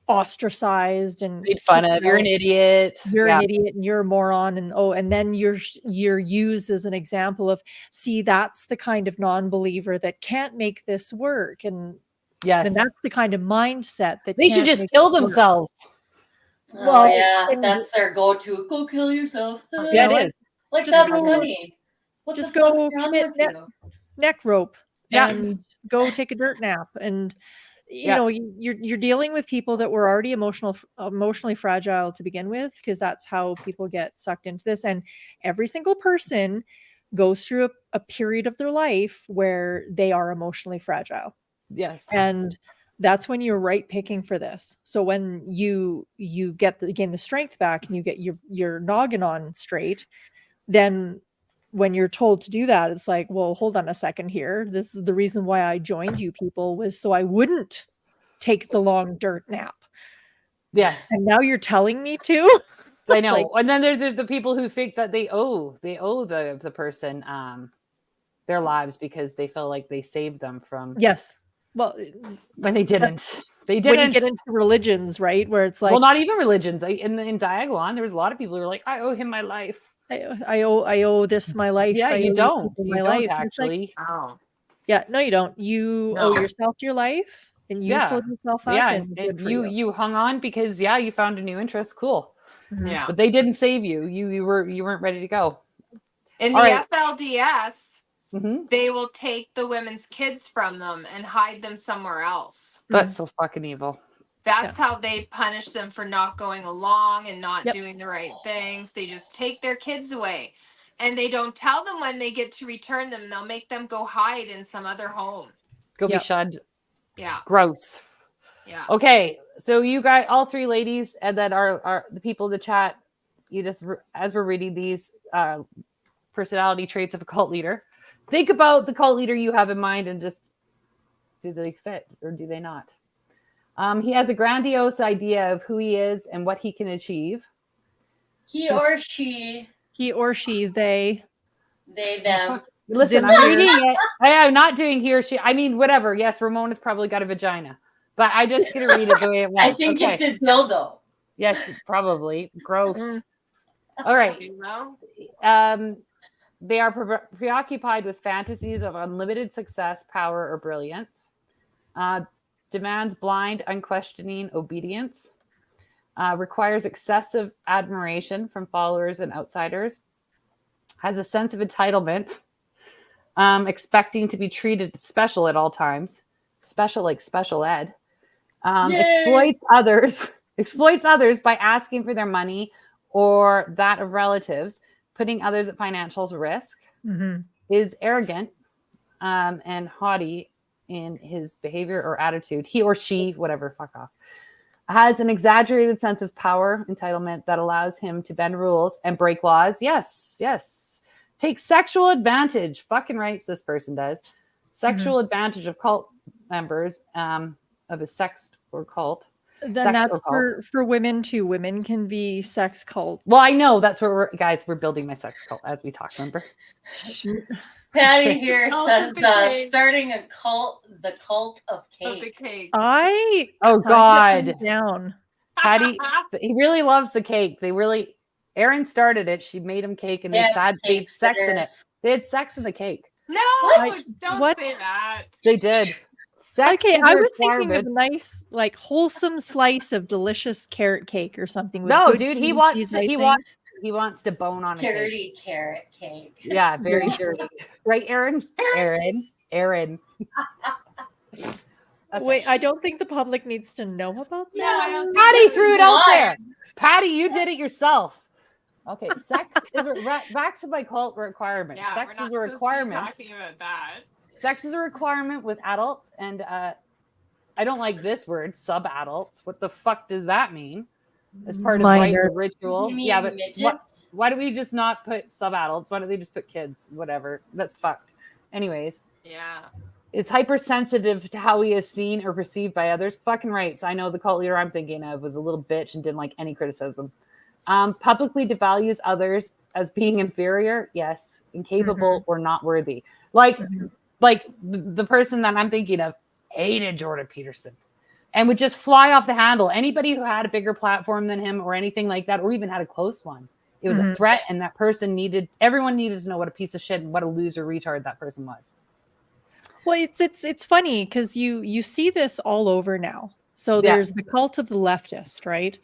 ostracized and Made fun kicked of. You're an out. idiot. You're Yeah. an idiot and you're a moron. And then you're used as an example of, see, that's the kind of non-believer that can't make this work. And Yes. that's the kind of mindset that They should can't just make kill it work. themselves. Oh Well, yeah, and- that's their go-to. Go kill yourself. You Yeah, know, it is. Like just that's go- funny. What just the fuck's go wrong commit with you? neck rope Yeah. and go take a dirt nap. And you Yeah. know, you're dealing with people that were already emotionally fragile to begin with, because that's how people get sucked into this. And every single person goes through a period of their life where they are emotionally fragile, Yes. and that's when you're right picking for this. So when you gain the strength back and you get your noggin on straight, then when you're told to do that, it's like, well, hold on a second here. This is the reason why I joined you people, was so I wouldn't take the long dirt nap. Yes. And now you're telling me to? I know. Like- And then there's the people who think that they owe the person their lives because they feel like they saved them from Yes. Well, when they didn't. They when you didn't. get into religions, right, where it's like, well, not even religions. In Diagolon, there was a lot of people who were like, I owe him my life. I owe this my life. Yeah, I you owe don't. people You my don't life. And it's like, actually. Oh. yeah, no, you don't. You owe No. yourself your life, and you Yeah. pulled yourself up. Yeah, and good and for you hung on because you found a new interest. Cool. Mhm. Yeah. But they didn't save you. You weren't ready to go. In the All right. FLDS, Mm-hmm. they will take the women's kids from them and hide them somewhere else. That's so fucking evil. That's how they punish them for not going along and not Yep. doing the right things. They just take their kids away. And they don't tell them when they get to return them. They'll make them go hide in some other home. Go Yep. be shunned. Yeah. Gross. Yeah. Okay, so you guys, all three ladies, and then are the people in the chat. You just, as we're reading these personality traits of a cult leader, think about the cult leader you have in mind, and just do they fit or do they not? He has a grandiose idea of who he is and what he can achieve. He or she, He or she, they. them. Listen, Zimzer. I'm reading it. I am not doing he or she. I mean, whatever. Yes, Ramona's probably got a vagina, but I just gonna read it the way it was. I think Okay. it's a dildo. Yes, probably. Gross. Mm. All right. You know? They are preoccupied with fantasies of unlimited success, power, or brilliance. Demands blind, unquestioning obedience. Requires excessive admiration from followers and outsiders. Has a sense of entitlement. Expecting to be treated special at all times. Special like special ed. Yay! Exploits others by asking for their money or that of relatives, putting others at financial risk. Mm-hmm. Is arrogant and haughty in his behavior or attitude. He or she, whatever, fuck off. Has an exaggerated sense of power, entitlement that allows him to bend rules and break laws. Yes, yes. take sexual advantage. Fucking rights, this person does. Sexual advantage of cult members of a sex or cult. Then that's for women too. Women can be sex cult. Well, I know that's where we're building my sex cult as we talk, remember? Patty here Cult says of the cake. starting a cult, the cult of Of the cake. cake. I Oh cut it God. down. Patty, he really loves the cake. Aaron started it. She made him cake and they had sex in it. They had sex in the cake. No, don't what? say that. They did. Sex Okay, is I a was thinking of a requirement. nice, like, wholesome slice of delicious carrot cake or something. With No, good dude, cream he wants cheese to, he icing. wants to bone on a cake. Dirty carrot cake. Yeah, very dirty. Right, Aaron? Aaron. Okay. Wait, I don't think the public needs to know about No, I that. don't think Patty this threw is it out why. there. Patty, you did it yourself. Okay, sex is back to my cult requirement. Yeah, Sex we're is not a supposed to be requirement. talking about that. Sex is a requirement with adults, and I don't like this word, sub-adults. What the fuck does that mean? As part of rite Minor. or ritual. You mean Yeah, but midgets? why do we just not put sub-adults? Why don't they just put kids? Whatever. That's fucked. Anyways, Yeah. is hypersensitive to how he is seen or perceived by others. Fucking rights. I know the cult leader I'm thinking of was a little bitch and didn't like any criticism. Publicly devalues others as being inferior. Yes. Incapable or not worthy. Like the person that I'm thinking of hated Jordan Peterson and would just fly off the handle. Anybody who had a bigger platform than him or anything like that, or even had a close one, it was a threat. And that person everyone needed to know what a piece of shit and what a loser retard that person was. Well, it's funny because you see this all over now. So Yeah. there's the cult of the leftist, right?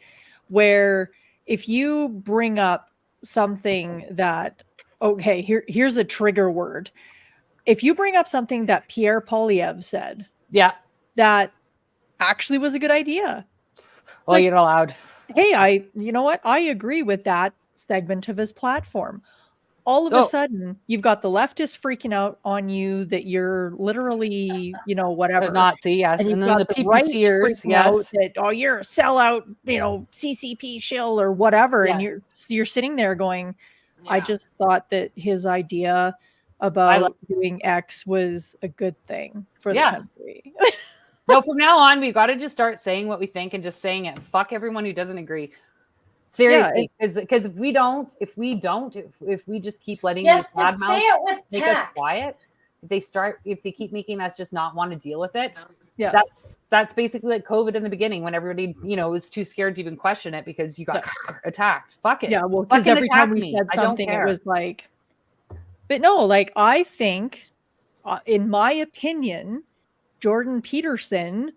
Where if you bring up something that, okay, here's a trigger word. If you bring up something that Pierre Poilievre said, Yeah. that actually was a good idea. Well, you're not allowed. Hey, you know what? I agree with that segment of his platform. All of a sudden, you've got the leftists freaking out on you that you're literally, whatever. A Nazi, yes. And you've And then got the right PPCers, freaking out yes. that, oh, you're a sellout, CCP shill or whatever. And Yes. you're sitting there going, I Yeah. just thought that his idea about doing X was a good thing for the country. No, from now on, we've got to just start saying what we think and just saying it. Fuck everyone who doesn't agree. Seriously, because if we just keep letting Yes, these but bad say mouths it with make us tact. quiet, if they keep making us just not want to deal with it, Yeah. that's basically like COVID in the beginning when everybody was too scared to even question it because you got attacked. Fuck it. Yeah, well, because Fucking every time we attack me. said I don't something, it care. was like, but no, like I think, in my opinion, Jordan Peterson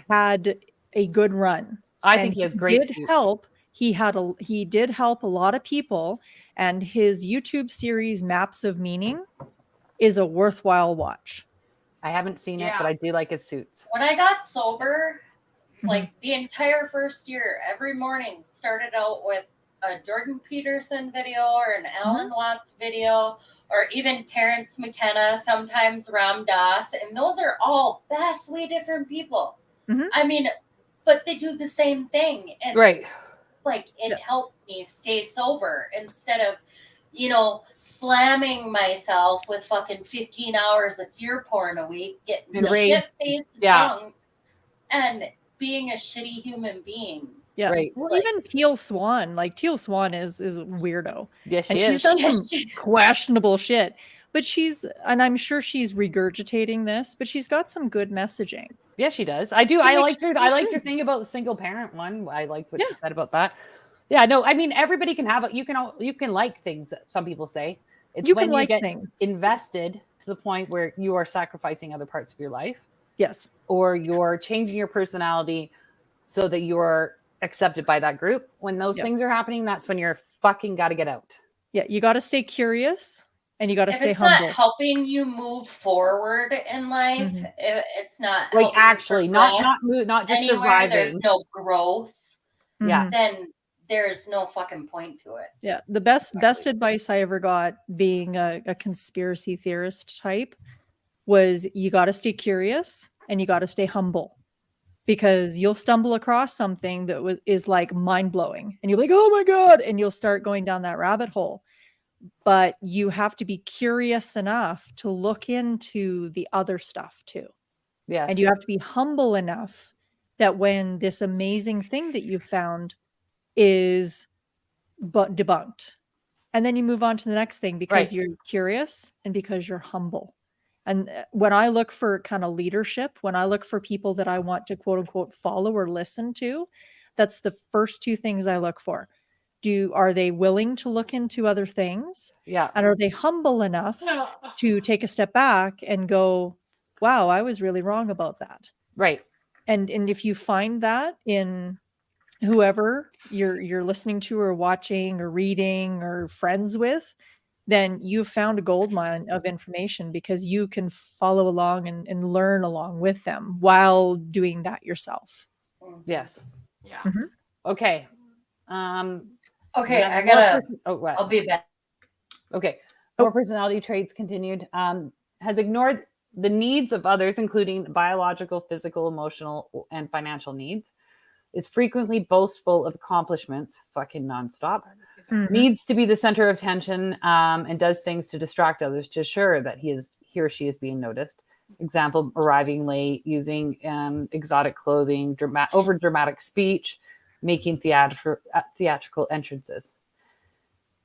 had a good run. I think he has great did suits. help. He did help a lot of people, and his YouTube series Maps of Meaning is a worthwhile watch. I haven't seen it, Yeah. but I do like his suits. When I got sober, Mm-hmm. like the entire first year, every morning started out with a Jordan Peterson video or an Alan Watts video, or even Terrence McKenna, sometimes Ram Dass, and those are all vastly different people. Mhm. I mean, but they do the same thing, and Right. like it helped me stay sober instead of slamming myself with fucking 15 hours of fear porn a week, getting And rage. shit-faced Yeah. drunk, and being a shitty human being. Yeah. Right. Well, Like- even Teal Swan is a weirdo. Yes, And she she's is. done Yes, some she is. questionable shit. But and I'm sure she's regurgitating this, but she's got some good messaging. Yeah, she does. I do. She I makes liked her. I sense liked too. her thing about the single parent one. I liked what she said about that. Yeah, no, I mean everybody can have it. You can like things that some people say. It's You when can you like get things. invested to the point where you are sacrificing other parts of your life, Yes. or you're changing your personality so that you're accepted by that group. When those Yes. things are happening, that's when you're fucking got to get out. Yeah, you got to stay curious and you got to If stay it's humble. not helping you move forward in life, Mhm. it's not Like helping you actually, not progress just anywhere. There's surviving. no growth. Yeah. Mhm. Then there's no fucking point to it. Yeah, the best advice I ever got, being a conspiracy theorist type, was you got to stay curious and you got to stay humble, because you'll stumble across something that is like mind blowing, and you're like, oh my god, and you'll start going down that rabbit hole. but you have to be curious enough to look into the other stuff too. Yes. And you have to be humble enough that when this amazing thing that you found is debunked, and then you move on to the next thing because Right. you're curious and because you're humble. And when I look for kind of leadership, when I look for people that I want to quote unquote follow or listen to, that's the first two things I look for. Are they willing to look into other things? Yeah. And are they humble enough to take a step back and go, wow, I was really wrong about that. Right. And if you find that in whoever you're listening to or watching or reading or friends with, then you've found a gold mine of information because you can follow along and learn along with them while doing that yourself. Yes. Yeah. Mhm. Okay. Okay, now I more gotta. what? I'll be back. Okay. Oh. More personality traits continued. Has ignored the needs of others, including biological, physical, emotional, and financial needs. Is frequently boastful of accomplishments, fucking nonstop. Mhm. Needs to be the center of attention, and does things to distract others to assure that he or she is being noticed. Example: arriving late, using exotic clothing, over dramatic speech, making theatrical entrances.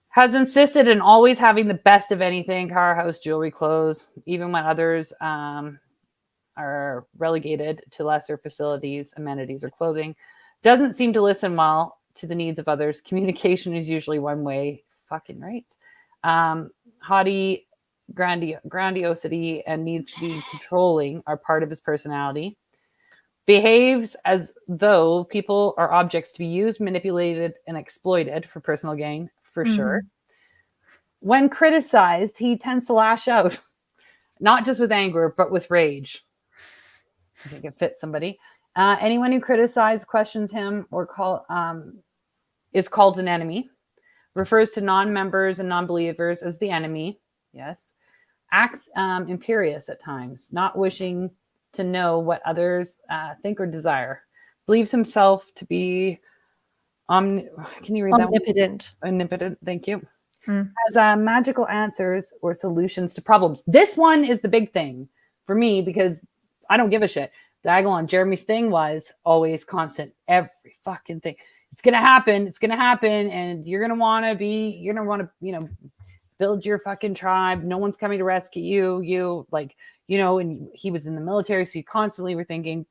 Has insisted in always having the best of anything: car, house, jewelry, clothes, even when others are relegated to lesser facilities, amenities, or clothing. Doesn't seem to listen well to the needs of others. Communication is usually one way. Fucking right. Haughty grandiosity and needs to be controlling are part of his personality. Behaves as though people are objects to be used, manipulated, and exploited for personal gain, for sure. When criticized, he tends to lash out, not just with anger, but with rage. I think it fits somebody. Anyone who criticizes, questions him, or is called an enemy. Refers to non-members and non-believers as the enemy. Yes. Acts imperious at times, not wishing to know what others think or desire. Believes himself to be can you read Omnipotent. that one? Omnipotent. Thank you. Mm. Has magical answers or solutions to problems. This one is the big thing for me because I don't give a shit. Dagon, Jeremy's thing was always constant. Every fucking thing. It's gonna happen. It's gonna happen, and you're gonna want to, build your fucking tribe. No one's coming to rescue you. And he was in the military, so you constantly were thinking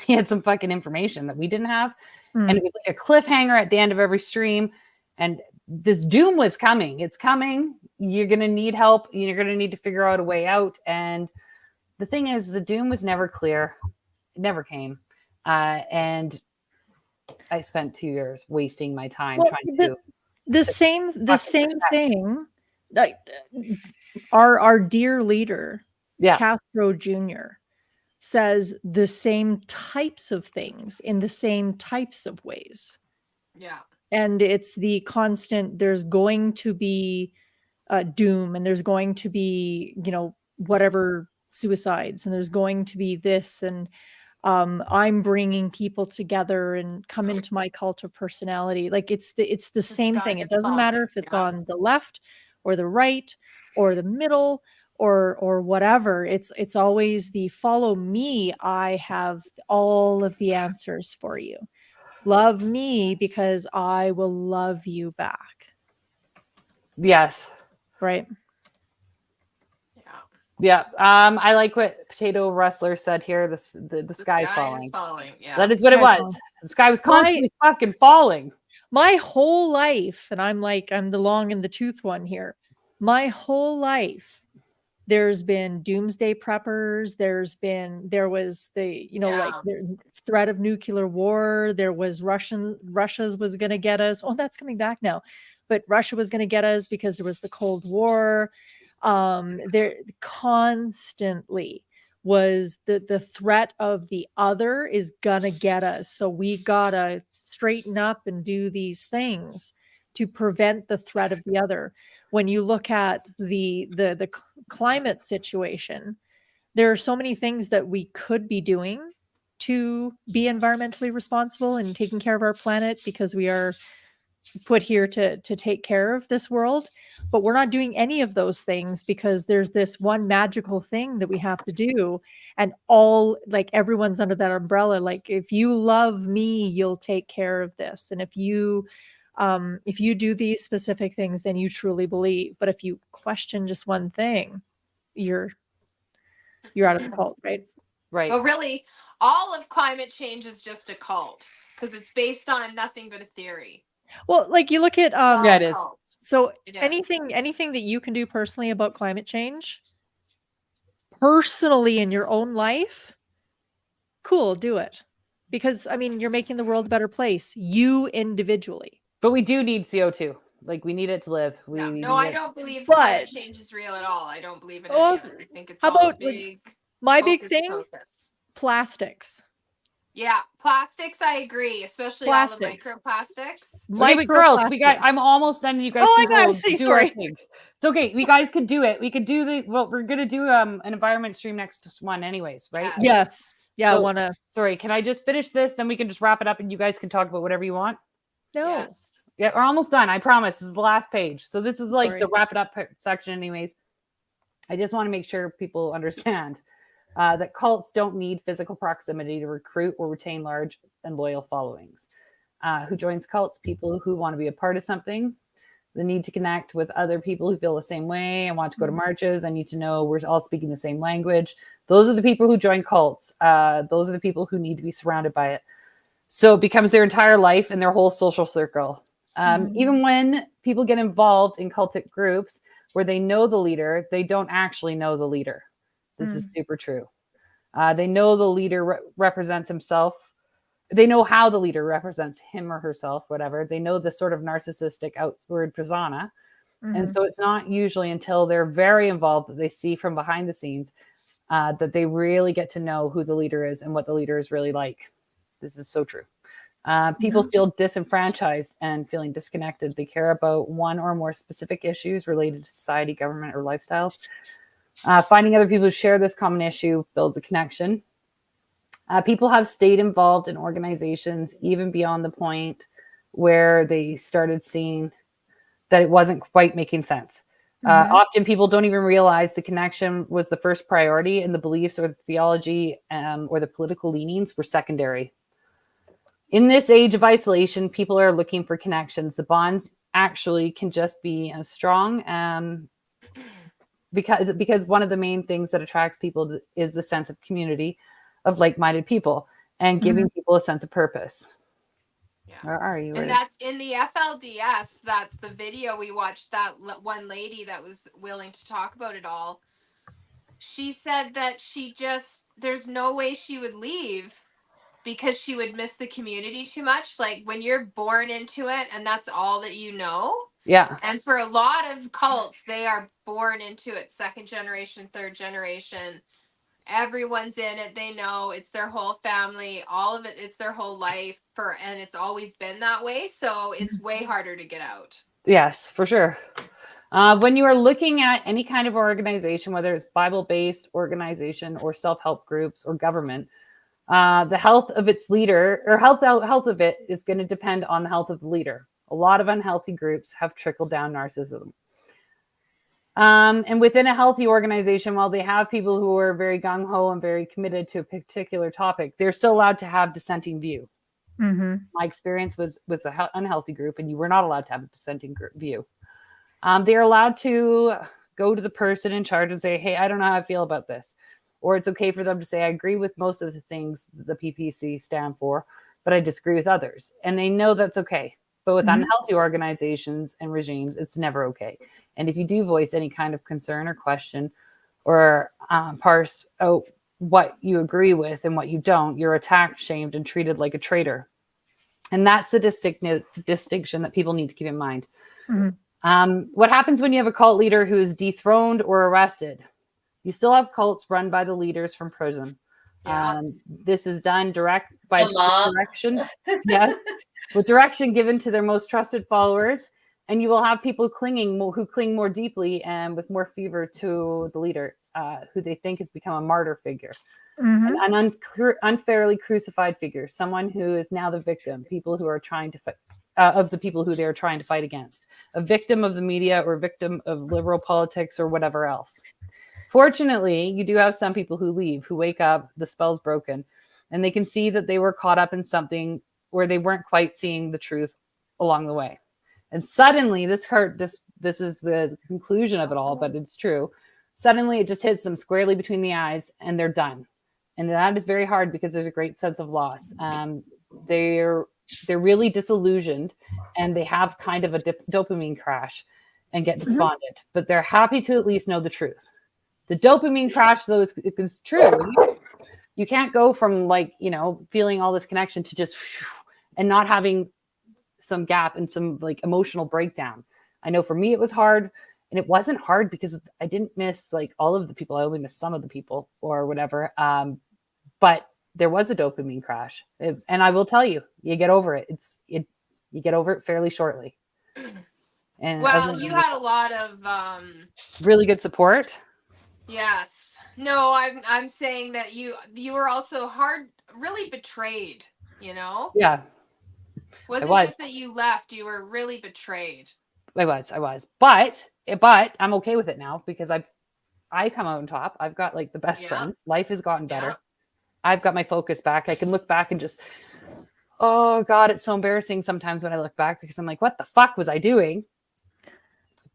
he had some fucking information that we didn't have, and it was like a cliffhanger at the end of every stream, and this doom was coming. It's coming. You're gonna need help. You're gonna need to figure out a way out. And the thing is, the doom was never clear. It never came. And I spent 2 years wasting my time trying to. The same thing. Like our dear leader, Castro Jr., says the same types of things in the same types of ways. Yeah. And it's the constant, there's going to be doom, and there's going to be, whatever suicides, and there's going to be this, and I'm bringing people together and come into my cult of personality. Like it's the same thing. It doesn't matter if it's on the left or the right or the middle or whatever. It's always the follow me. I have all of the answers for you. Love me because I will love you back. Yes. Right. Yeah. I like what Potato Rustler said here. The sky is falling. Yeah. That is what it was. The sky was constantly fucking falling. My whole life, and I'm the long in the tooth one here. My whole life, there's been doomsday preppers. There was the, the threat of nuclear war. There was Russia's was going to get us. Oh, that's coming back now. But Russia was going to get us because there was the Cold War. There constantly was the threat of the other is gonna get us. So we gotta straighten up and do these things to prevent the threat of the other. When you look at the climate situation, there are so many things that we could be doing to be environmentally responsible and taking care of our planet, because we are put here to take care of this world, but we're not doing any of those things because there's this one magical thing that we have to do, and all like everyone's under that umbrella. Like, if you love me, you'll take care of this, and if you do these specific things, then you truly believe. But if you question just one thing, you're out of the cult, right? Right. But really, all of climate change is just a cult because it's based on nothing but a theory. Well, like you look at Yeah, it is. Cult. so It is. anything that you can do personally about climate change, personally in your own life, cool, do it. Because I mean, you're making the world a better place, you individually. But we do need CO2. Like, we need it to live. No, I don't believe But- climate change is real at all. I don't believe in any Oh, of it. I think it's how all about, like, big. My big hocus thing, pocus. plastics. Yeah, plastics. I agree, especially Plastics. all the microplastics. Okay, but girls, Microplastic. I'm almost done. You guys Oh, can I gotta go say, do our sorry. thing. It's okay. You guys could do it. We could do we're gonna do an environment stream next one anyways, right? Yeah. Yes. Yeah, I So- want to. Sorry, can I just finish this? Then we can just wrap it up and you guys can talk about whatever you want. No. Yes. Yeah, we're almost done. I promise. This is the last page. So this is like Sorry. the wrap it up section anyways. I just want to make sure people understand that cults don't need physical proximity to recruit or retain large and loyal followings. Who joins cults? People who want to be a part of something. The need to connect with other people who feel the same way and want to go to marches. I need to know we're all speaking the same language. Those are the people who join cults. Those are the people who need to be surrounded by it. So it becomes their entire life and their whole social circle. Even when people get involved in cultic groups where they know the leader, they don't actually know the leader. This is super true. They know the leader represents himself. They know how the leader represents him or herself, whatever. They know the sort of narcissistic outward persona. And so it's not usually until they're very involved that they see from behind the scenes that they really get to know who the leader is and what the leader is really like. This is so true. People feel disenfranchised and feeling disconnected. They care about one or more specific issues related to society, government, or lifestyles. Finding other people who share this common issue builds a connection. People have stayed involved in organizations even beyond the point where they started seeing that it wasn't quite making sense. Often people don't even realize the connection was the first priority and the beliefs or the theology or the political leanings were secondary. In this age of isolation, people are looking for connections. The bonds actually can just be as strong because one of the main things that attracts people is the sense of community of like-minded people and giving people a sense of purpose. Yeah. Where are you? And that's in the FLDS. That's the video we watched. That one lady that was willing to talk about it all. She said that there's no way she would leave because she would miss the community too much. Like when you're born into it and that's all that you know. Yeah. And for a lot of cults, they are born into it. Second generation, third generation. Everyone's in it. They know it's their whole family. All of it. It's their whole life and it's always been that way. So it's way harder to get out. Yes, for sure. When you are looking at any kind of organization, whether it's Bible-based organization or self-help groups or government, the health of its leader or health of it is going to depend on the health of the leader. A lot of unhealthy groups have trickled down narcissism. And within a healthy organization, while they have people who are very gung-ho and very committed to a particular topic, they're still allowed to have dissenting view. My experience was with an unhealthy group, and you were not allowed to have a dissenting view. They're allowed to go to the person in charge and say, hey, I don't know how I feel about this. Or it's okay for them to say, I agree with most of the things the PPC stand for, but I disagree with others. And they know that's okay. But with unhealthy organizations and regimes, it's never okay. And if you do voice any kind of concern or question or parse out what you agree with and what you don't, you're attacked, shamed, and treated like a traitor. And that's the distinction that people need to keep in mind. What happens when you have a cult leader who is dethroned or arrested? You still have cults run by the leaders from prison. Yeah. This is done by The mob. direction. Yes, with direction given to their most trusted followers. And you will have people who cling more deeply and with more fever to the leader, who they think has become a martyr figure, an unfairly crucified figure, someone who is now the victim, people who are trying to of the people who they're trying to fight against, a victim of the media or a victim of liberal politics or whatever else. Fortunately, you do have some people who leave, who wake up, the spell's broken, and they can see that they were caught up in something where they weren't quite seeing the truth along the way. And suddenly this is the conclusion of it all, but it's true. Suddenly it just hits them squarely between the eyes and they're done. And that is very hard because there's a great sense of loss. They're really disillusioned and they have kind of a dopamine crash and get despondent, but they're happy to at least know the truth. The dopamine crash, though, is true. You can't go from feeling all this connection to just and not having some gap and some emotional breakdown. I know for me it was hard, and it wasn't hard because I didn't miss all of the people. I only missed some of the people or whatever. But there was a dopamine crash, and I will tell you, you get over it. You get over it fairly shortly. And well, you had a lot of really good support. Yes. No, I'm saying that you were also really betrayed, Yeah. Wasn't just that you left, you were really betrayed. I was. But I'm okay with it now because I come out on top. I've got the best friends. Life has gotten better. Yeah. I've got my focus back. I can look back and just, oh God, it's so embarrassing sometimes when I look back because I'm like, what the fuck was I doing?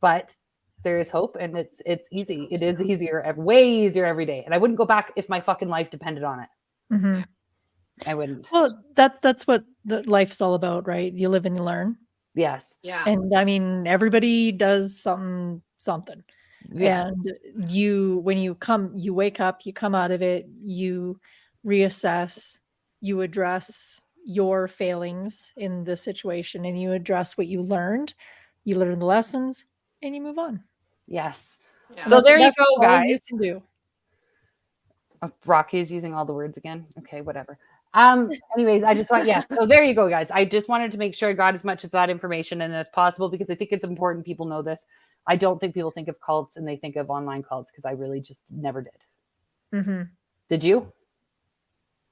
But there is hope, and it's easy. It is easier, way easier every day. And I wouldn't go back if my fucking life depended on it. Mm-hmm. I wouldn't. Well, that's what life's all about, right? You live and you learn. Yes. Yeah. And I mean, everybody does something. Yeah. And when you wake up, you come out of it, you reassess, you address your failings in the situation, and you address what you learn the lessons, and you move on. Yes. Yeah. So there you That's go, all guys. you can do. Rocky's using all the words again. Okay, whatever. Anyways, so there you go, guys. I just wanted to make sure I got as much of that information in as possible because I think it's important people know this. I don't think people think of cults and they think of online cults because I really just never did. Mm-hmm. Did you?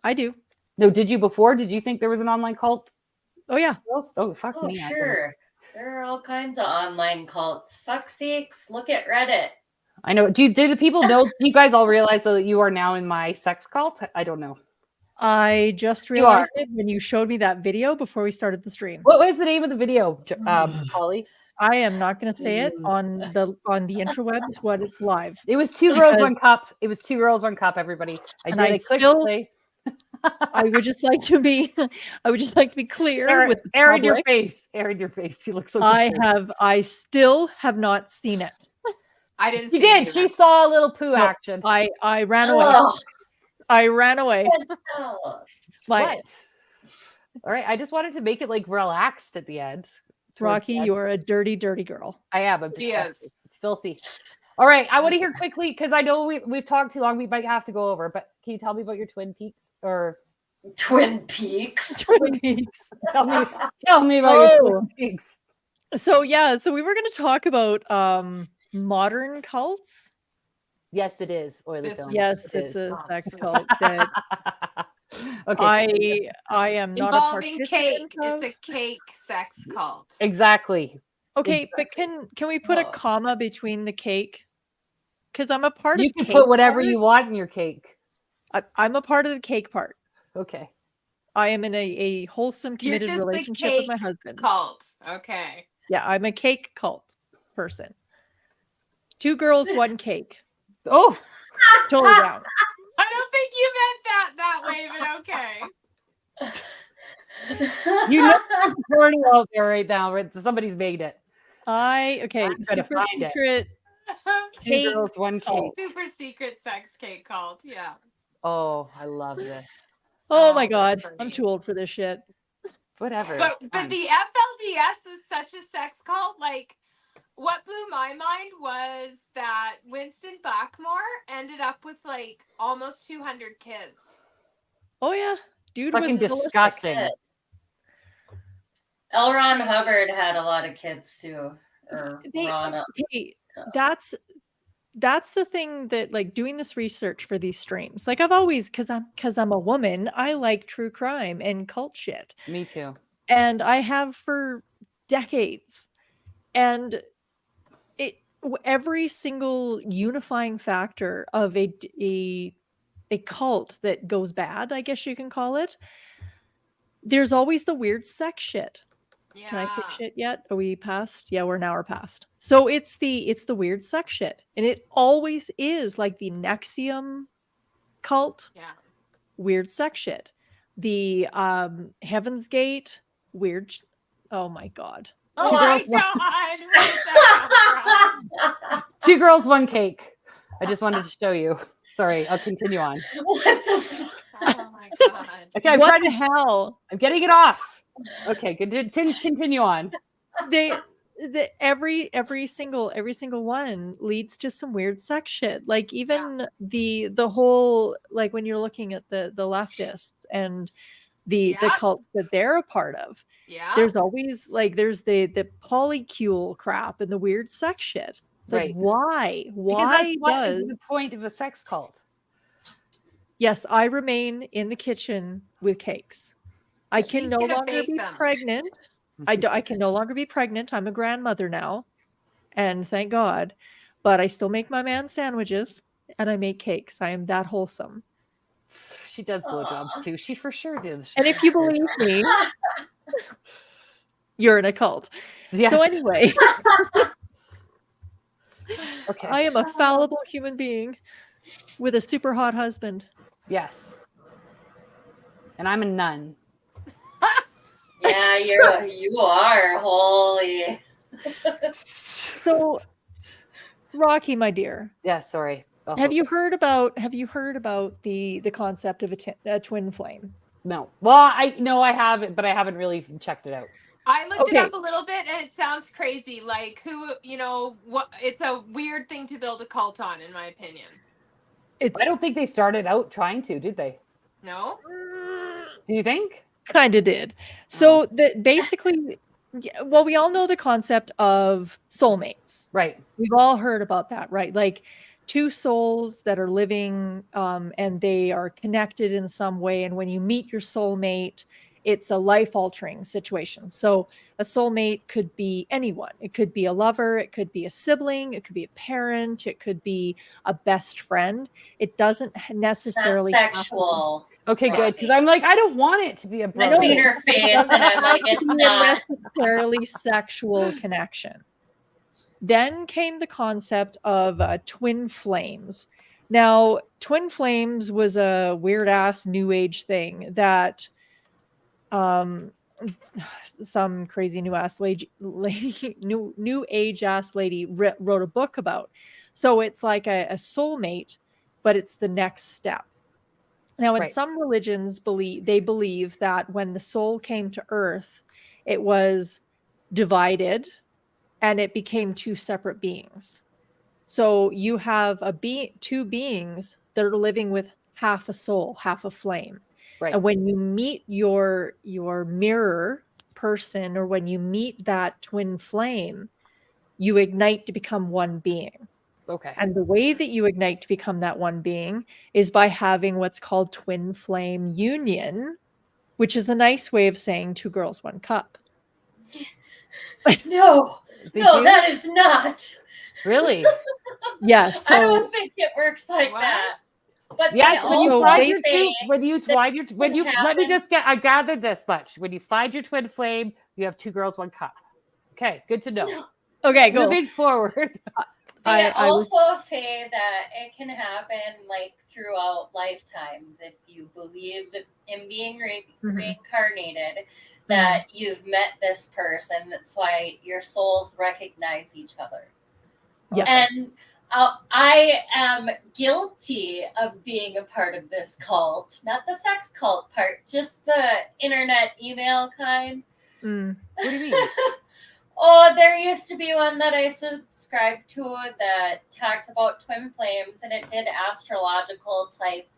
I do. No, did you before? Did you think there was an online cult? Oh yeah. Oh, fuck Oh, me. sure. There are all kinds of online cults. Fuck sakes, look at Reddit. I know. Do the people know? Do you guys all realize that you are now in my sex cult? I don't know. I just realized it when you showed me that video before we started the stream. What was the name of the video, Holly? I am not going to say it on the interwebs, but it's live. It was 2 girls, 1 cup. It was 2 girls, 1 cup. Everybody, I would just like to be clear Aaron, with the Aaron, your public. face. Aaron, your face. You look so. I still have not seen it. I didn't. She did. She saw a little poo action. I ran away. Oh. I ran away. Oh. What? All right. I just wanted to make it relaxed at the end. Rocky, you are a dirty, dirty girl. I am. I'm Yes. filthy. All right. I want to hear quickly because I know we've talked too long. We might have to go over. But can you tell me about your Twin Peaks or Twin Peaks? Twin Peaks. Tell me about your Twin Peaks. So we were going to talk about modern cults. Yes, it is. Oily Films. Yes, it's a sex cult. That Okay. I am not involving a cake. participant of. It's a cake sex cult. Exactly. Okay, but can we put a comma between the cake? Because I'm a part of. You can cake put whatever part. you want in your cake. I'm a part of the cake part. Okay. I am in a wholesome, You're committed just the relationship with my cake husband. Cult. Okay. Yeah, I'm a cake cult person. 2 girls, 1 cake. Oh, Totally down. I don't think you meant that way, but okay. you know there's a porno out there right now. Right? So somebody's made it. Okay, I'm gonna super find it. secret 2 cake girls, 1 cake. cult. Super secret sex cake cult. Yeah. Oh, I love this. Oh my that's god, funny. I'm too old for this shit. Whatever. But it's fine. the FLDS is such a sex cult. What blew my mind was that Winston Blackmore ended up with almost 200 kids. Oh yeah, dude fucking was disgusting. L. Ron Hubbard had a lot of kids too. Or Ron. Hey, that's the thing that doing this research for these streams. I've always because I'm a woman, I like true crime and cult shit. Me too. and I have for decades. And every single unifying factor of a cult that goes bad, I guess you can call it, there's always the weird sex shit. Yeah. Can I say shit yet? Are we past? Yeah, we're an hour past. So it's the weird sex shit. And it always is like the Nexium cult, Yeah. weird sex shit. The Heaven's Gate, weird. Oh my God. Oh Two my girls, one- God. Where did that come from? 2 girls, 1 cake. I just wanted to show you. Sorry, I'll continue on. What the fuck? Oh my God. Okay, I'm What trying the to. hell? I'm getting it off. Okay, continue on. Every single one leads to some weird sex shit. Like even the whole, like when you're looking at the leftists and the Yeah. cults that they're a part of, Yeah. there's always like there's the polycule crap and the weird sex shit. It's like Right. why Because that's what does is the point of a sex cult. yes, I remain in the kitchen with cakes. I can She's no gonna longer bake be them. pregnant. I can no longer be pregnant. I'm a grandmother now, and thank God. But I still make my man sandwiches and I make cakes. I am that wholesome. She does blowjobs Aw. too. She for sure did. And if you believe me, you're in a cult. Yes. So anyway, Okay. I am a fallible human being with a super hot husband. Yes. And I'm a nun. Yeah, you are. Holy. So, Rocky, my dear, Yeah, sorry. have you heard about the concept of a twin flame? No. Well, I haven't, but I haven't really checked it out. I looked it Okay. up a little bit and it sounds crazy. Like what it's a weird thing to build a cult on, in my opinion. It's I don't think they started out trying to, did they? No? Do you think? kind of did. So that basically, well, we all know the concept of soulmates. Right. We've all heard about that, right? Like two souls that are living and they are connected in some way. And when you meet your soulmate, it's a life-altering situation. So a soulmate could be anyone. It could be a lover, it could be a sibling, it could be a parent, it could be a best friend. It doesn't necessarily Not have to be- sexual. Okay, good. Because I'm like, I don't want it to be a brother. I've seen her face and I'm like, it's be a not. necessarily sexual connection. Then came the concept of twin flames. Now, twin flames was a weird ass new age thing that some crazy new age ass lady wrote a book about. So it's like a soulmate, but it's the next step. Now, in Right. some religions, believe that when the soul came to Earth, it was divided and it became two separate beings. So you have two beings that are living with half a soul, half a flame. Right. And when you meet your mirror person, or when you meet that twin flame, you ignite to become one being. Okay. And the way that you ignite to become that one being is by having what's called twin flame union, which is a nice way of saying 2 girls, 1 cup. No, They no, do? that is not. Really? Yes. I So don't think it works like What? that. But Yes, they when you also find they your say when you find your let me happen. just get I gathered this much. When you find your twin flame, you have 2 girls, 1 cup. Okay, good to know. okay, go. Moving forward. They I was- also say that it can happen like throughout lifetimes if you believe in being Mhm. reincarnated, that you've met this person. That's why your souls recognize each other. Yeah. And I am guilty of being a part of this cult, not the sex cult part, just the internet email kind. Mm. What do you mean? Oh, there used to be one that I subscribed to that talked about twin flames, and it did astrological type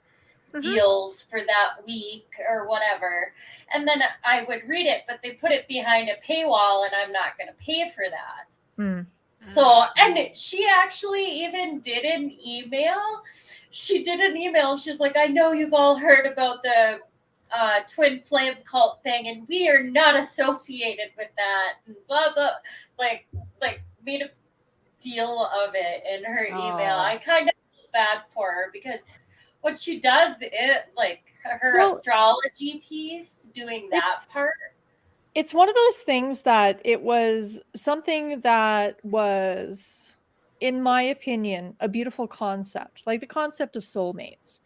Mhm. deals for that week or whatever. And then I would read it, but they put it behind a paywall, and I'm not going to pay for that. Mm. So, and she actually even did an email. She did an email. She's like, I know you've all heard about the twin flame cult thing, and we are not associated with that. And blah blah, like made a deal of it in her email. Oh. I kind of feel bad for her because what she does, her Well, astrology piece, doing that it's- part. It's one of those things that it was something that was, in my opinion, a beautiful concept, like the concept of soulmates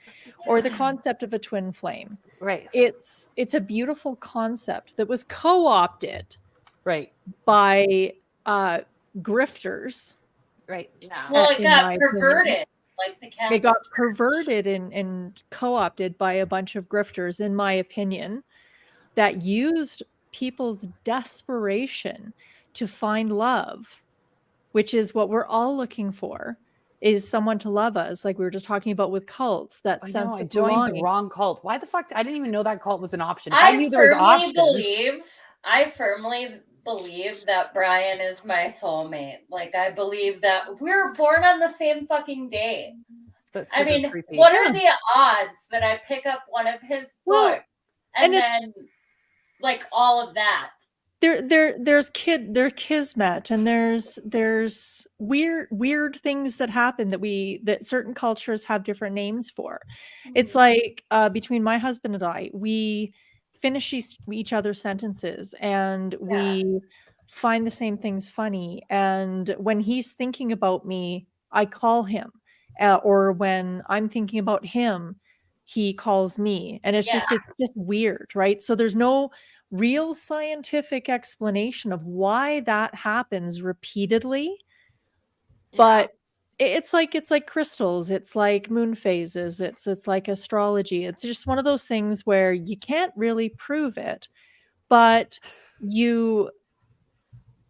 or the concept of a twin flame. Right. It's a beautiful concept that was co-opted Right. by grifters. Right. Yeah. Well, it in got my opinion. perverted, like the It Catholic. got perverted and co-opted by a bunch of grifters, in my opinion, that used people's desperation to find love, which is what we're all looking for, is someone to love us, like we were just talking about with cults, that I know, sense I of joined the belonging. wrong cult. Why the fuck? I didn't even know that cult was an option. If I knew there was firmly believe that Brian is my soulmate. Like, I believe that we were born on the same fucking day. That's I super mean, creepy. what are the odds that I pick up one of his Well, books and and then like all of that? There's kismet, and there's weird things that happen that certain cultures have different names for. It's like between my husband and I, we finish each other's sentences, and we find the same things funny. And when he's thinking about me, I call him, or when I'm thinking about him, he calls me, and it's just weird, right? So there's no real scientific explanation of why that happens repeatedly, but it's like crystals, it's like moon phases, it's like astrology. It's just one of those things where you can't really prove it, but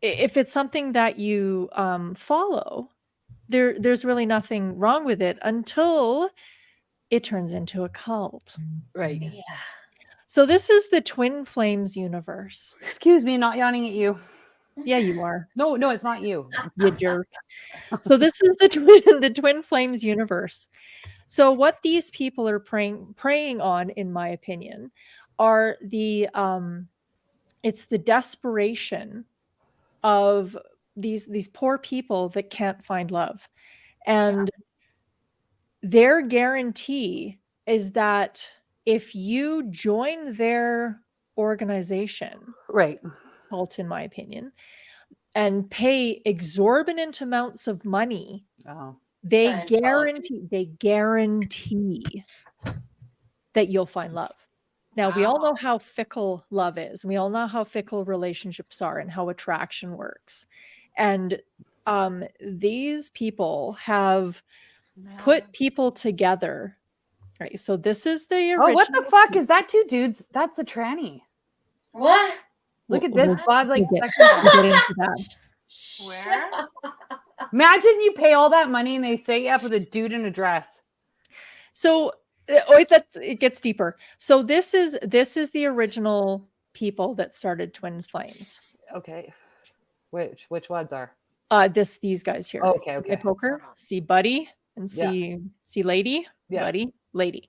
if it's something that you follow, there's really nothing wrong with it until it turns into a cult. Right. Yeah. So this is the Twin Flames universe. Excuse me, not yawning at you. Yeah, you are. No, it's not you. You jerk. So this is the Twin Flames universe. So what these people are preying on, in my opinion, are it's the desperation of these poor people that can't find love. And their guarantee is that if you join their organization, Right. cult, in my opinion, and pay exorbitant amounts of money, Oh. they Scientology. guarantee that you'll find love. Now, we all know Wow. how fickle love is. We all know how fickle relationships are and how attraction works. And these people have put people together. Right. So this is the original. Oh, what the fuck is that? 2 dudes? That's a tranny. What? Look at We'll- this bod like we'll get- section. we'll get into that. Where? Imagine you pay all that money and they set you up with a dude in a dress. So it gets deeper. So this is the original people that started Twin Flames. Okay. Which ones are? These guys here. Okay, See okay. my poker, see Buddy, and Yeah. see Lady, Yeah. Buddy, Lady.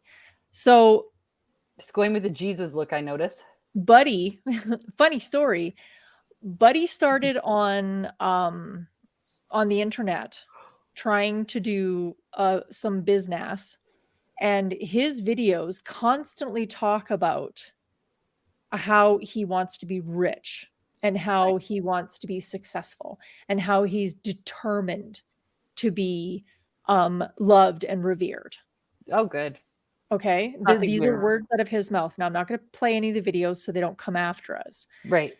So Just going with the Jesus look, I noticed. Buddy, funny story. Buddy started on the internet trying to do some business, and his videos constantly talk about how he wants to be rich and how he wants to be successful and how he's determined to be loved and revered. Oh, good. Okay. Nothing These are weird. words out of his mouth. Now, I'm not going to play any of the videos so they don't come after us. Right.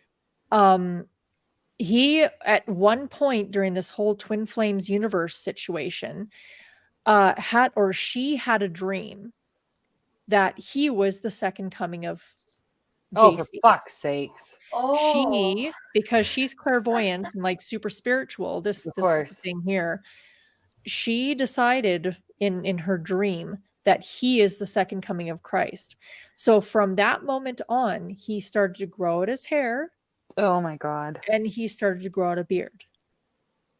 He, at one point during this whole Twin Flames universe situation, had a dream that he was the second coming of Oh, for JC. fuck's sakes. She, because she's clairvoyant and like super spiritual, this course. thing here, she decided in her dream that he is the second coming of Christ. So from that moment on, he started to grow out his hair Oh my God. and he started to grow out a beard.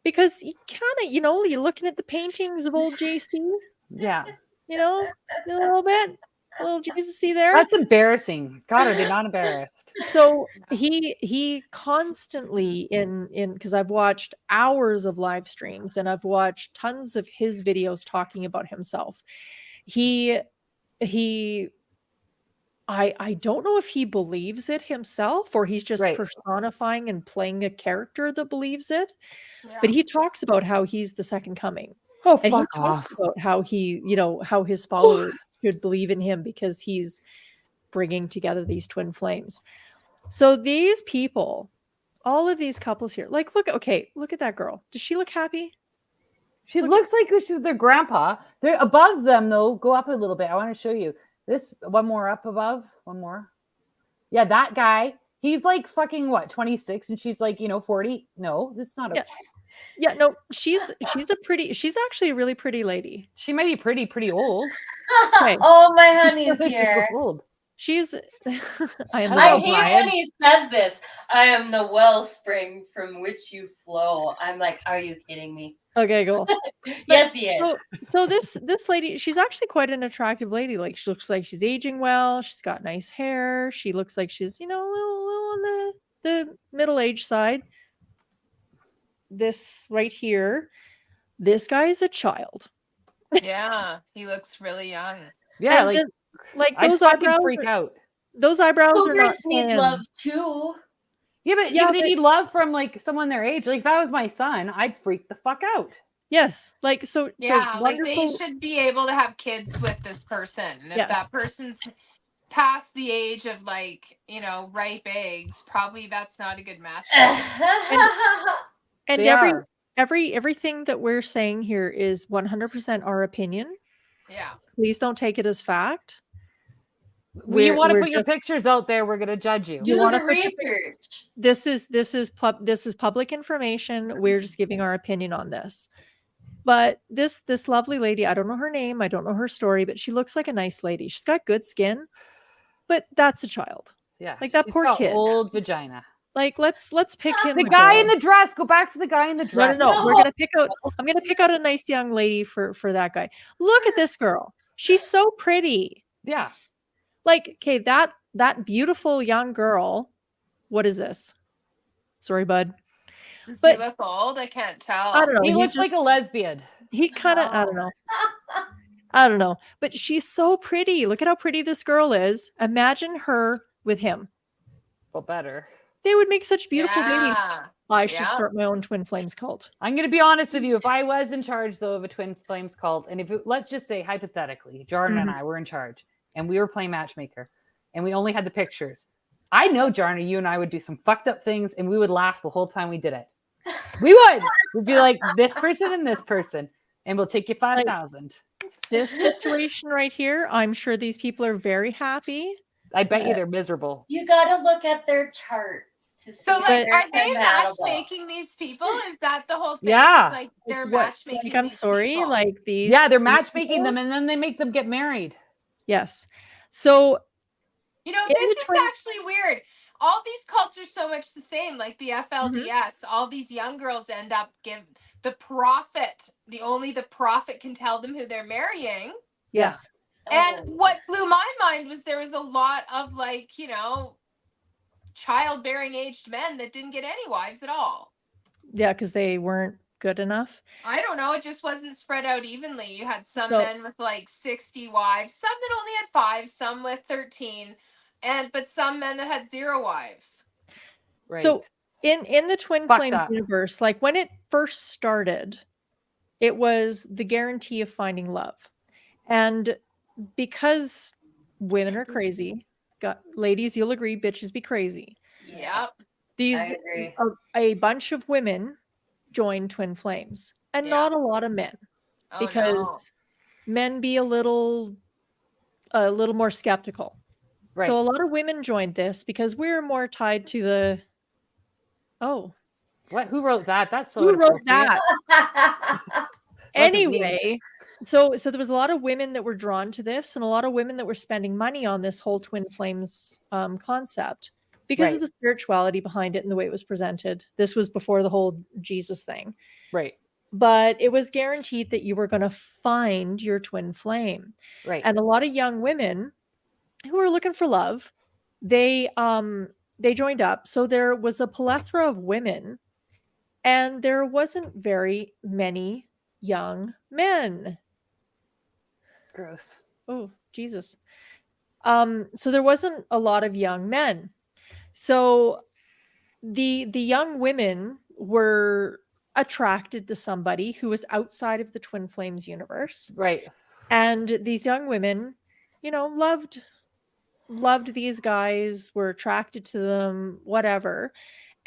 Because you kind of, you're looking at the paintings of old JC, Yeah. a little bit. little Jesus there. That's embarrassing. God, are they not embarrassed? So he constantly in because I've watched hours of live streams and I've watched tons of his videos talking about himself. He I don't know if he believes it himself or he's just Right. personifying and playing a character that believes it. Yeah. But he talks about how he's the second coming. Oh, And he fuck off. talks about how he, how his followers should believe in him because he's bringing together these twin flames. So these people, all of these couples here, like, look at that girl. Does she look happy? She looks like she's their grandpa. They're above them, though. Go up a little bit. I want to show you. This one more up above. One more. Yeah, that guy. He's like fucking what, 26, and she's like, 40. No, that's not. Yes. Yeah, no, she's actually a really pretty lady. She might be pretty old. Okay. Oh, my honey's She's here. old. She's I am I Hello, hate Brian. when he says this. I am the wellspring from which you flow. I'm like, are you kidding me? okay, cool. Yes, he is. So this lady, she's actually quite an attractive lady. Like she looks like she's aging well. She's got nice hair. She looks like she's, a little on the middle-aged side. This right here, this guy is a child. Yeah, he looks really young. Yeah, And just, like I'd those fucking eyebrows. freak out. Those eyebrows are not Cougars need tan. love too. Yeah, but Yeah, they but- need love from like someone their age. Like if that was my son, I'd freak the fuck out. Yes, like so. Yeah, so like they wonderful. should be able to have kids with this person. And if Yes. that person's past the age of ripe eggs, probably that's not a good match. And They are. everything that we're saying here is 100% our opinion. Yeah. Please don't take it as fact. When you want to we're put your just- pictures out there, we're gonna judge you. You Do wanna the put your- research. This is public information. We're just giving our opinion on this. But this lovely lady, I don't know her name, I don't know her story, but she looks like a nice lady. She's got good skin, but that's a child. Yeah, Like that she's poor got kid. old vagina. Like let's pick him. The a guy girl. in the dress. Go back to the guy in the No, dress. no. We're gonna pick out. I'm gonna pick out a nice young lady for that guy. Look at this girl. She's so pretty. Yeah, Like, okay, that beautiful young girl. What is this? Sorry, bud. Does But- he look old? I can't tell. I don't know. he He's looks just- like a lesbian. he kind of. I don't know. I don't know. But she's so pretty. Look at how pretty this girl is. Imagine her with him. But better. They would make such beautiful babies. Yeah. I should Yeah. start my own Twin Flames cult. I'm going to be honest with you. If I was in charge, though, of a Twin Flames cult, and let's just say hypothetically, Jordan and I were in charge, and we were playing matchmaker, and we only had the pictures, I know, Jordan, you and I would do some fucked up things, and we would laugh the whole time we did it. We would. We'd be like, this person and this person, and we'll take you 5,000. This situation right here, I'm sure these people are very happy. I bet you they're miserable. You gotta look at their charts to see. So if like, they're are they compatible. matchmaking these people? Is that the whole thing? Yeah. Is, like they're What? matchmaking. Like, I'm these sorry. people? Like these. Yeah, they're these matchmaking people? them, and then they make them get married. Yes. So You know, In this the is twin- actually weird. All these cults are so much the same, like the FLDS. Mm-hmm. All these young girls end up give the prophet. Only the prophet can tell them who they're marrying. yes. And Oh. what blew my mind was there was a lot of childbearing aged men that didn't get any wives at all. Yeah, because they weren't good enough. I don't know. It just wasn't spread out evenly. You had some So- men with like 60 wives, some that only had 5, some with 13, but some men that had 0 wives. Right. So in the Twin Fucked Flames up. universe, like when it first started, it was the guarantee of finding love. And because women are crazy, ladies, you'll agree, bitches be crazy. Yep. These I agree. a bunch of women joined Twin Flames and Yeah. not a lot of men. Oh, Because men be a little more skeptical. right. So a lot of women joined this because we're more tied to the What? Who wrote that? That's so who wrote inappropriate. that? Wasn't me. Anyway, so there was a lot of women that were drawn to this and a lot of women that were spending money on this whole Twin Flames concept because Right. of the spirituality behind it and the way it was presented. This was before the whole Jesus thing. Right. But it was guaranteed that you were going to find your twin flame. Right. And a lot of young women who were looking for love. They joined up. So there was a plethora of women, and there wasn't very many young men. Gross. Oh, Jesus. So there wasn't a lot of young men. So the young women were attracted to somebody who was outside of the Twin Flames universe. Right. And these young women, you know, loved these guys, were attracted to them, whatever.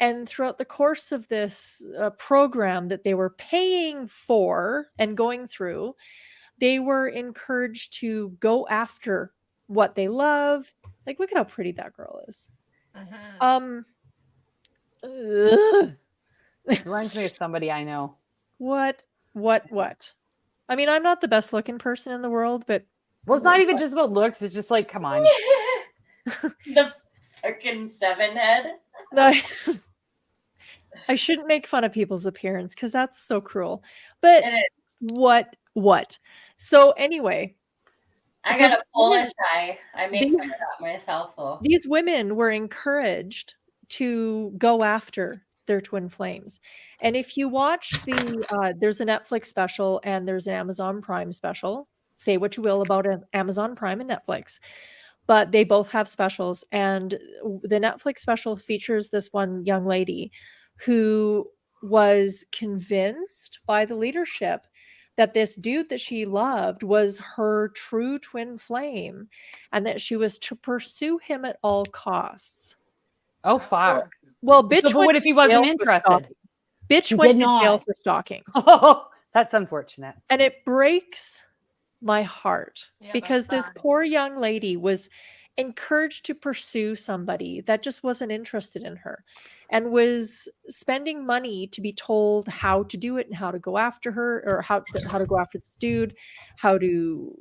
And throughout the course of this program that they were paying for and going through, they were encouraged to go after what they love. Like, look at how pretty that girl is. Mhm. Ugh. Reminds me of somebody I know. What? I mean, I'm not the best looking person in the world, but Well, it's not even just about looks. It's just like, come on. The freaking seven head. I, I shouldn't make fun of people's appearance because that's so cruel. But And it, what? So anyway, I So got the a Polish eye. I make these- fun of that myself though. these women were encouraged to go after their twin flames. And if you watch there's a Netflix special and there's an Amazon Prime special. Say what you will about Amazon Prime and Netflix, but they both have specials. And the Netflix special features this one young lady who was convinced by the leadership that this dude that she loved was her true twin flame and that she was to pursue him at all costs. Oh, fuck. Well, bitch, But what went if he to wasn't jail for interested? stalking. Bitch She went did to jail not. for stalking. Oh, that's unfortunate. And it breaks my heart Yeah, because that's this sad. poor young lady was encouraged to pursue somebody that just wasn't interested in her and was spending money to be told how to do it and how to go after her, or how to go after this dude, how to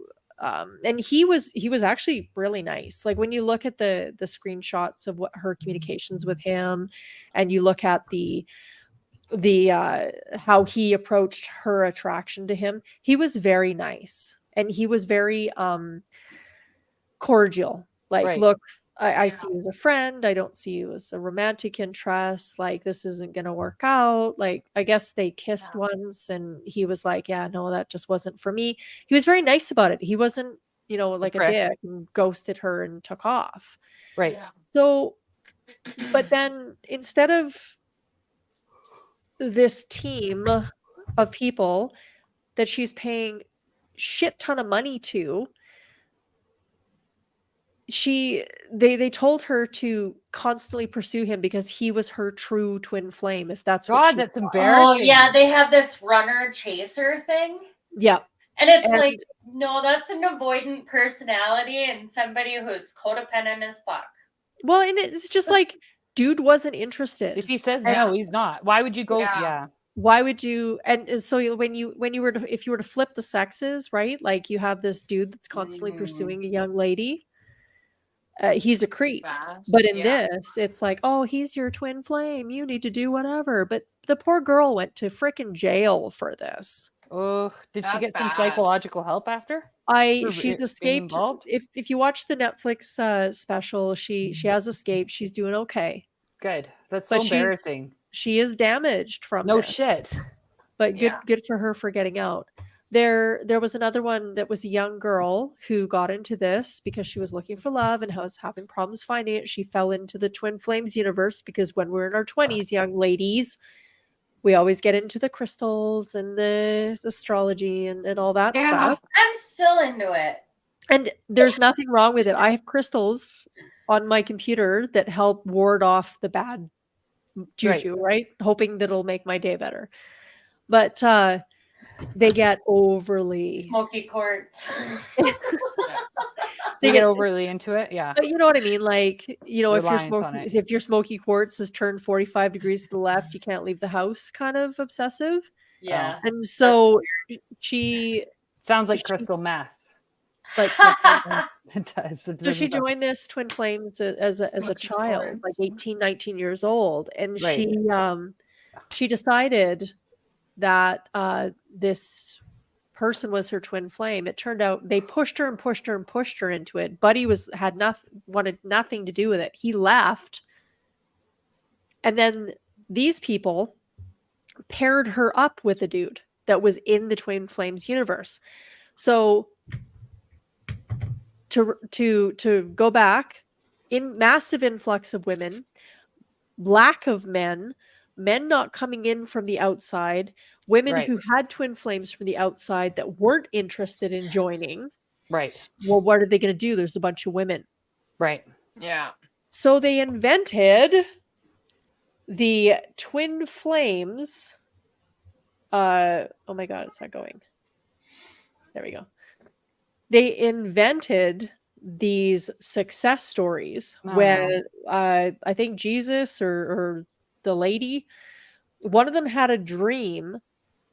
and he was actually really nice. Like when you look at the screenshots of what her communications with him, and you look at the how he approached her attraction to him, he was very nice and he was very cordial. Like, Right. look, I Yeah. see you as a friend. I don't see you as a romantic interest. Like, this isn't going to work out. Like, I guess they kissed Yeah. once and he was like, yeah, no, that just wasn't for me. He was very nice about it. He wasn't, you know, like a prick. dick and ghosted her and took off. Right. Yeah. So, but then instead of this team of people that she's paying shit ton of money to, they told her to constantly pursue him because he was her true twin flame, if that's what God, she that's thought. embarrassing. Oh yeah, they have this runner chaser thing. Yeah. And it's And- like, no, that's an avoidant personality and somebody who's codependent as fuck. Well, and it's just like, dude wasn't interested. If he says And- no, he's not. Why would you go? Yeah. Yeah. Why would you? And so when you were to, if you were to flip the sexes, right? Like you have this dude that's constantly Mhm. pursuing a young lady. He's a creep. Bad. But in Yeah. this, it's like, oh, he's your twin flame. You need to do whatever. But the poor girl went to freaking jail for this. Oh, did she That's get some bad. psychological help after? For She's being escaped. involved? If you watch the Netflix special, she has escaped. She's doing okay. Good. That's But so she's embarrassing. She is damaged from No this. shit. But Yeah. good for her for getting out. There was another one that was a young girl who got into this because she was looking for love and was having problems finding it. She fell into the Twin Flames universe because when we're in our 20s, young ladies, we always get into the crystals and the astrology and all that Yeah. stuff. I'm still into it. And there's nothing wrong with it. I have crystals on my computer that help ward off the bad juju, right? Hoping that it'll make my day better. But they get overly Smoky quartz. They They get get- overly into it. Yeah. you know what I mean? Like, you know, Reliant on it. if your smoky quartz has turned 45 degrees to the left, you can't leave the house kind of obsessive. Yeah. And so she Sounds like She- crystal meth. like It does. It so she doesn't sound- joined this Twin Flames as a Smoky child, like quartz. 18, 19 years old. And Right. she decided that this person was her twin flame. It turned out they pushed her and pushed her and pushed her into it. Buddy wanted nothing to do with it. He left. And then these people paired her up with a dude that was in the twin flames universe. So to go back, in massive influx of women, lack of men not coming in from the outside, women Right. who had twin flames from the outside that weren't interested in joining. Right. Well, what are they going to do? There's a bunch of women. Right. Yeah. So they invented the twin flames. Oh my God, it's not going. There we go. They invented these success stories Oh, when I think Jesus or the lady, one of them had a dream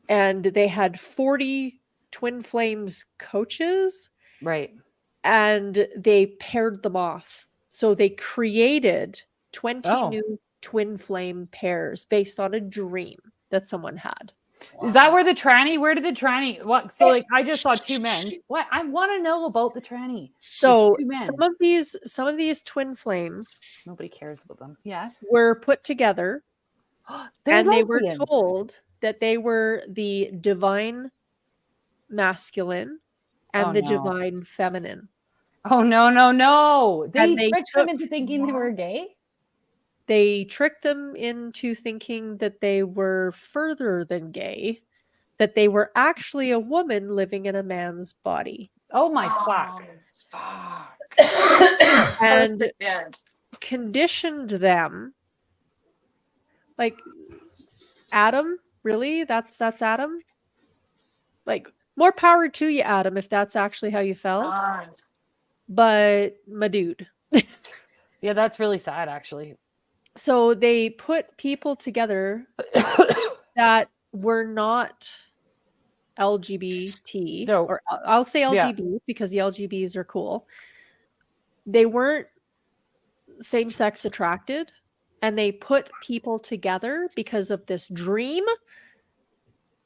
and they had 40 twin flames coaches Right. and they paired them off. So they created 20 Oh. new twin flame pairs based on a dream that someone had. Is that where the tranny? Where did the tranny? What? So like, I just saw two men. What? I want to know about the tranny. So two men. some of these twin flames Nobody cares about them. Yes. were put together They're and they were lesbians. told that they were the divine masculine and Oh, the no. divine feminine. Oh no, no, no! They And they tricked them took- into thinking they were gay. They tricked them into thinking that they were further than gay, that they were actually a woman living in a man's body. Oh my fuck! Fuck. And Of course they did. conditioned them like, Adam, really? That's Adam? Like, more power to you, Adam, if that's actually how you felt. God. But my dude. Yeah, that's really sad, actually. So they put people together that were not LGBT. No. Or I'll say Yeah. LGBT because the LGBs are cool. They weren't same-sex attracted, and they put people together because of this dream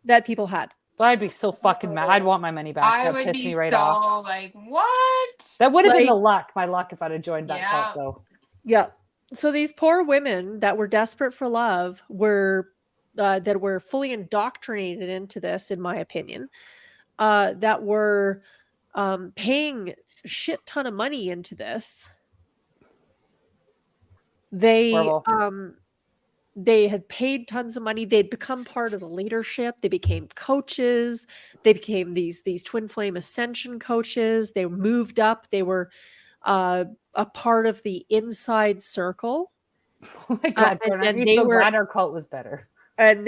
that people had. But I'd be so fucking mad. I'd want my money back. I That would pissed be me right so off. like, what? That would have been Like- the luck. My luck if I'd have joined that Yeah. cult, though. Yeah. So these poor women that were desperate for love were that were fully indoctrinated into this, in my opinion, that were paying a shit ton of money into this. Horrible. They had paid tons of money. They'd become part of the leadership. They became coaches. They became these twin flame ascension coaches. They moved up. They were a part of the inside circle. Oh my god! and Jordan, then I'm they so were- glad our cult was better. And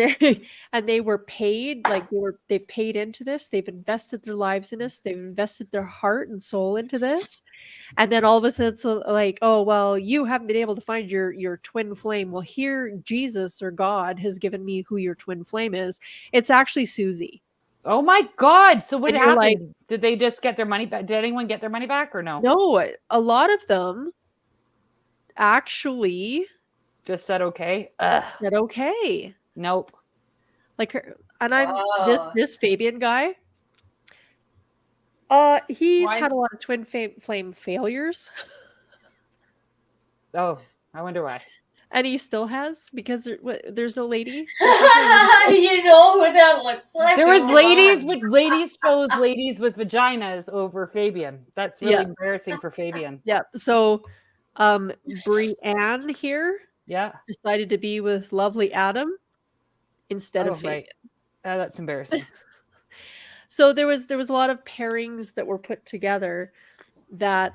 they were paid, like they've paid into this. They've invested their lives in this. They've invested their heart and soul into this. And then all of a sudden it's like, oh, well, you haven't been able to find your twin flame. Well, here Jesus or God has given me who your twin flame is. It's actually Susie. Oh my god! So what And you're happened? like- Did they just get their money back? Did anyone get their money back or no? No, a lot of them actually Just said okay. Ugh. said okay. Nope. Like her, and I'm Oh. this Fabian guy. He's Why had a is- lot of twin flame failures. Oh, I wonder why. And he still has because there's no lady. You know who that looks like? There was Still ladies on. with ladies chose ladies with vaginas over Fabian. That's really Yeah. embarrassing for Fabian. Yeah. So, Brianne here Yeah. decided to be with lovely Adam instead Oh, of Fabian. right. That's embarrassing. So there was a lot of pairings that were put together that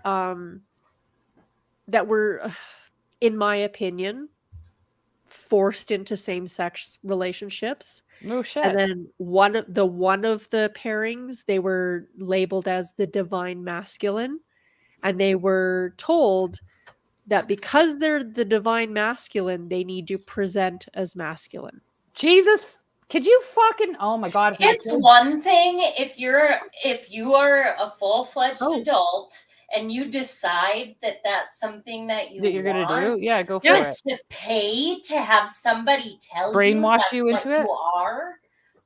that were, in my opinion, forced into same-sex relationships. No shit. And then one of the pairings, they were labeled as the divine masculine, and they were told that because they're the divine masculine, they need to present as masculine. Jesus, could you fucking? Oh my god! if my It's kids- one thing if you are a full-fledged Oh. adult and you decide that that's something that that you're gonna want, do. Yeah, go for Yeah. it. to pay to have somebody tell Brainwash that's you into what it? you are,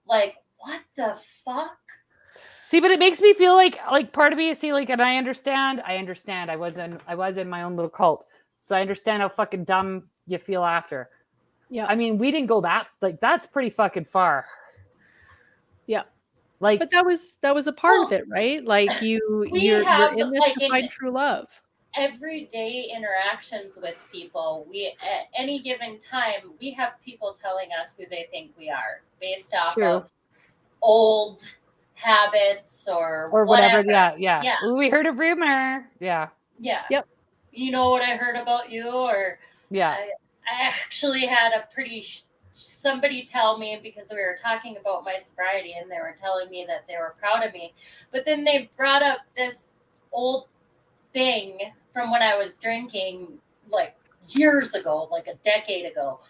like, what the fuck? See, but it makes me feel like part of me is see like, and I understand. I was in my own little cult, so I understand how fucking dumb you feel after. Yeah. I mean, we didn't go that like that's pretty fucking far. Yeah. Like, But that was a part of Well, it, right? Like you're have, in this like, to find true love. everyday interactions with people, we at any given time we have people telling us who they think we are based off True. of old habits or whatever. Yeah. Yeah. Ooh, we heard a rumor. Yeah. Yeah. Yep. You know what I heard about you? Or Yeah. I actually had a pretty somebody tell me, because we were talking about my sobriety and they were telling me that they were proud of me, but then they brought up this old thing from when I was drinking like years ago, like a decade ago,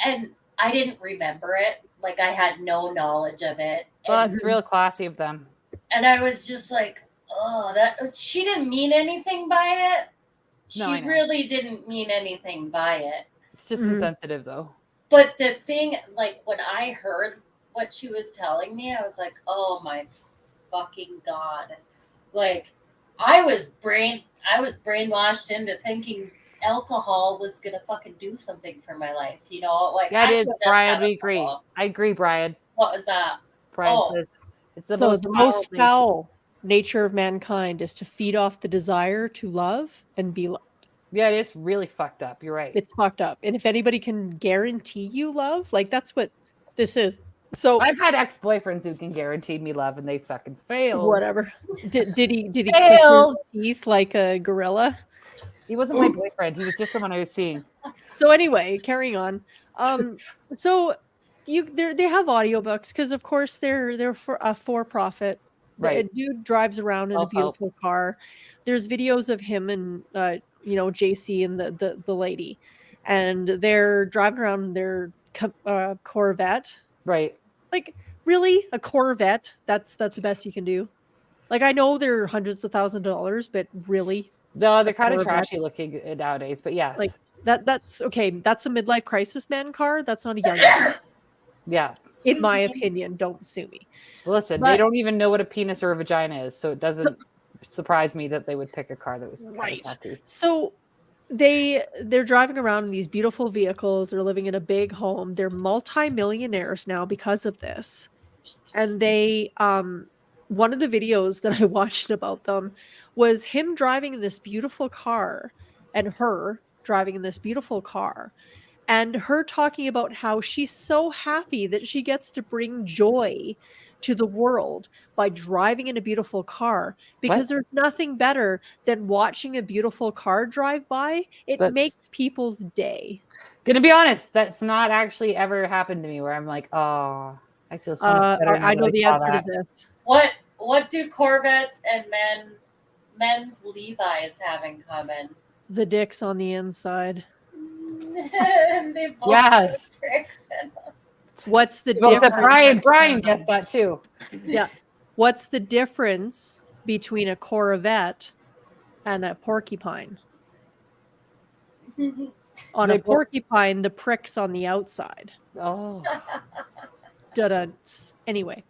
and I didn't remember it. Like I had no knowledge of it. Well, it's real classy of them. And I was just like, oh, that she didn't mean anything by it. No, I She know. really didn't mean anything by it. It's just insensitive, though. But the thing, like when I heard what she was telling me, I was like, oh my fucking God. Like I was brainwashed into thinking alcohol was gonna fucking do something for my life, you know? Like That I is, couldn't Brian. have We had agree. alcohol. I agree, Brian. What was that? Brian Oh. says it's the So most the most thing. foul nature of mankind is to feed off the desire to love and be loved. Yeah, it is really fucked up. You're right. It's fucked up. And if anybody can guarantee you love, like that's what this is. So I've had ex-boyfriends who can guarantee me love, and they fucking failed. whatever. Did he click Failed. his teeth like a gorilla? He wasn't my boyfriend. He was just someone I was seeing. So anyway, carrying on. So they have audiobooks because of course they're for a for-profit. Right. The dude drives around in a Self-help. beautiful car. There's videos of him and JC and the lady, and they're driving around in their Corvette. Right. Like really, a Corvette? That's the best you can do. Like I know they're hundreds of thousands of dollars, but really, No, they're kind of Corvette. trashy looking nowadays, but yeah. Like, that's okay. That's a midlife crisis man car. That's not a young man. Yeah. In my opinion. Don't sue me. Listen, But- they don't even know what a penis or a vagina is, so it doesn't surprise me that they would pick a car that was kind of Right. tacky. So they're driving around in these beautiful vehicles. They're living in a big home. They're multi-millionaires now because of this. And they one of the videos that I watched about them was him driving in this beautiful car and her driving in this beautiful car and her talking about how she's so happy that she gets to bring joy to the world by driving in a beautiful car because What? there's nothing better than watching a beautiful car drive by. It That's- makes people's day. Gonna be honest, that's not actually ever happened to me where I'm like, oh, I feel so much better. now I that know the saw answer that. to this. What do Corvettes and men's Levi's have in common? The dicks on the inside. They both Yes. have tricks in them. What's the Well, so difference? Brian guessed that too. Yeah. What's the difference between a Corvette and a porcupine? On They a both- porcupine, the pricks on the outside. Oh, Da-da. Anyway,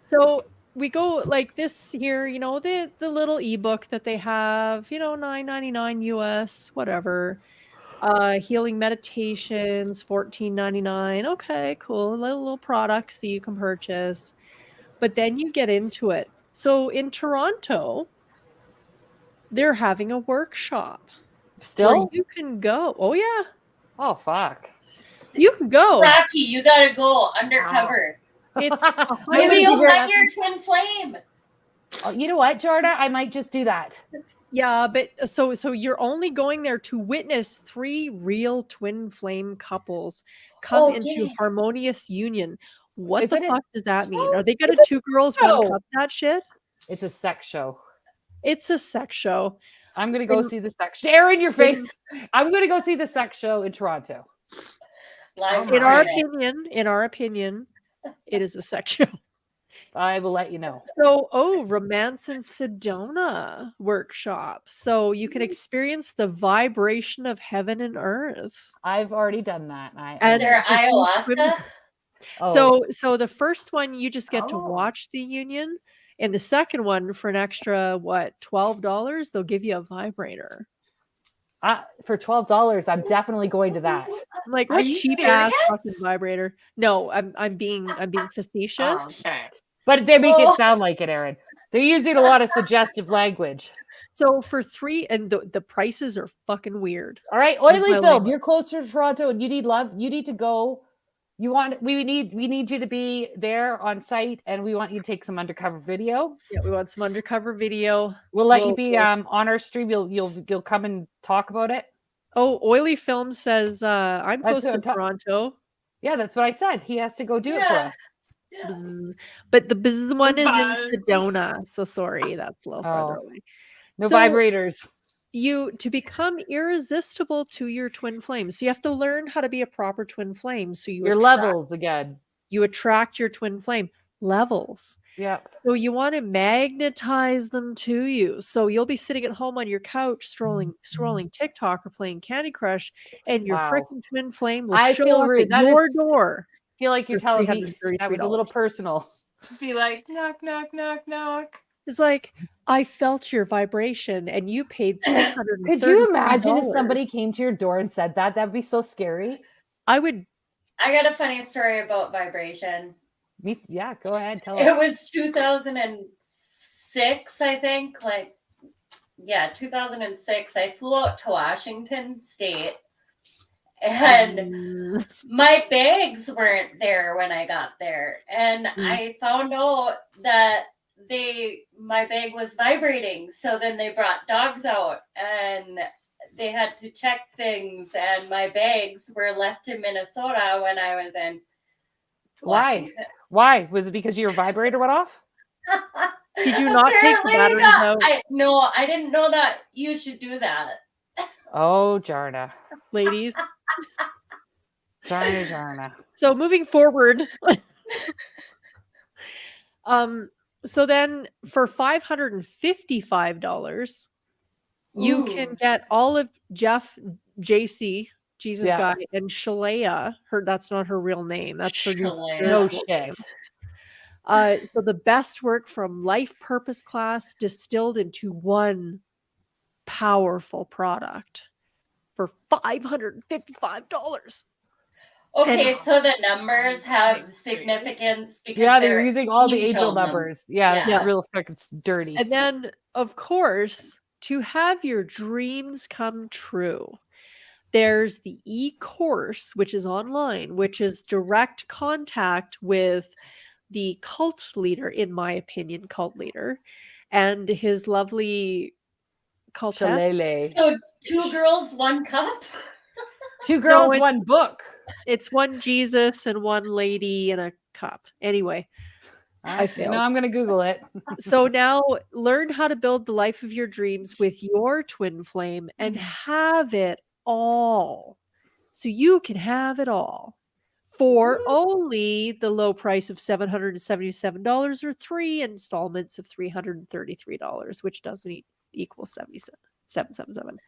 so we go like this here, the little ebook that they have, $9.99 US, whatever. Healing meditations, $14.99. Okay, cool. Little products that you can purchase. But then you get into it. So in Toronto, they're having a workshop where still? you can go. Oh yeah, Oh, fuck. you can go. Rocky, you gotta go undercover. It's Maybe you'll figure find out- your twin flame. Oh, you know what, Jordan? I might just do that. Yeah, but so you're only going there to witness 3 real twin flame couples come Oh, into yeah. harmonious union. What Is the it a fuck does that mean? show? Are they gonna It's a 2 girls, 1 show. cup that shit? It's a sex show. It's a sex show. I'm gonna go And- see the sex. Aaron, your face. I'm gonna go see the sex show in Toronto. Live In our streaming. opinion, it is a sex show. I will let you know. So, Romance in Sedona workshop. So you can experience the vibration of heaven and earth. I've already done that. Is And there to do ayahuasca? swim- Oh, So the first one you just get to Oh. watch the union, And the second one, for an extra $12, they'll give you a vibrator. For $12, I'm definitely going to that. I'm like, Are what you cheap ass fucking serious? vibrator? No, I'm being facetious. Oh, okay. But they make Oh. it sound like it, Aaron. They're using a lot of suggestive language. So for $3, and the prices are fucking weird. All right, Excuse Oily my Film, language. you're closer to Toronto and you need love. You need to go. We need you to be there on site, and we want you to take some undercover video. Yeah, we want some undercover video. We'll let you We'll- be we'll- on our stream. You'll come and talk about it. Oh, Oily Film says I'm That's close what to I'm ta- Toronto. Yeah, that's what I said. He has to go do it for Yeah. us. Yeah. Bzz. But the bzz one is in Buzz. Sedona. So sorry, that's a little farther Oh. away. No So vibrators. to become irresistible to your twin flame. So you have to learn how to be a proper twin flame. So Your attract- levels again. You attract your twin flame levels. Yep. So you want to magnetize them to you. So you'll be sitting at home on your couch scrolling TikTok or playing Candy Crush, and your Wow. freaking twin flame will I show feel up rude. at That your is- door. Feel like you're For telling me that was a little $333. personal. Just be like, knock, knock, knock, knock. It's like, I felt your vibration and you paid $333. Could you imagine if somebody came to your door and said that? That'd be so scary. I would. I got a funny story about vibration. Yeah, go ahead. Tell It us. was 2006, I think. 2006. I flew out to Washington State, and Mm, my bags weren't there when I got there, and I found out that my bag was vibrating. So then they brought dogs out, and they had to check things, and my bags were left in Minnesota when I was in Why? Washington. Why? Was it because your vibrator went off? Did you not take the Apparently batteries not. out? No, I didn't know that you should do that. Oh, Jarna. ladies. Jarna. So moving forward. So then for $555, you can Ooh. get all of Jeff, JC, Jesus Yeah. Guy, and Shalea. That's not her real name. That's her new Shalea. No spiritual shit. name. So the best work from Life Purpose Class distilled into one powerful product for $555. Okay, And- so the numbers have Thanks, significance because Yeah, they're they're using all the angel angel numbers. Yeah, Yeah. that's real fucking dirty. And then, of course, to have your dreams come true, there's the e-course, which is online, which is direct contact with the cult leader, in my opinion, cult leader, and his lovely cultess. Shalele. So 2 girls, 1 cup. 2 girls, it- 1 book. It's one Jesus and one lady in a cup. Anyway, I failed. No, I'm gonna Google it. So now learn how to build the life of your dreams with your twin flame and have it all. So you can have it all for only the low price of $777 or 3 installments of $333, which doesn't equal $777.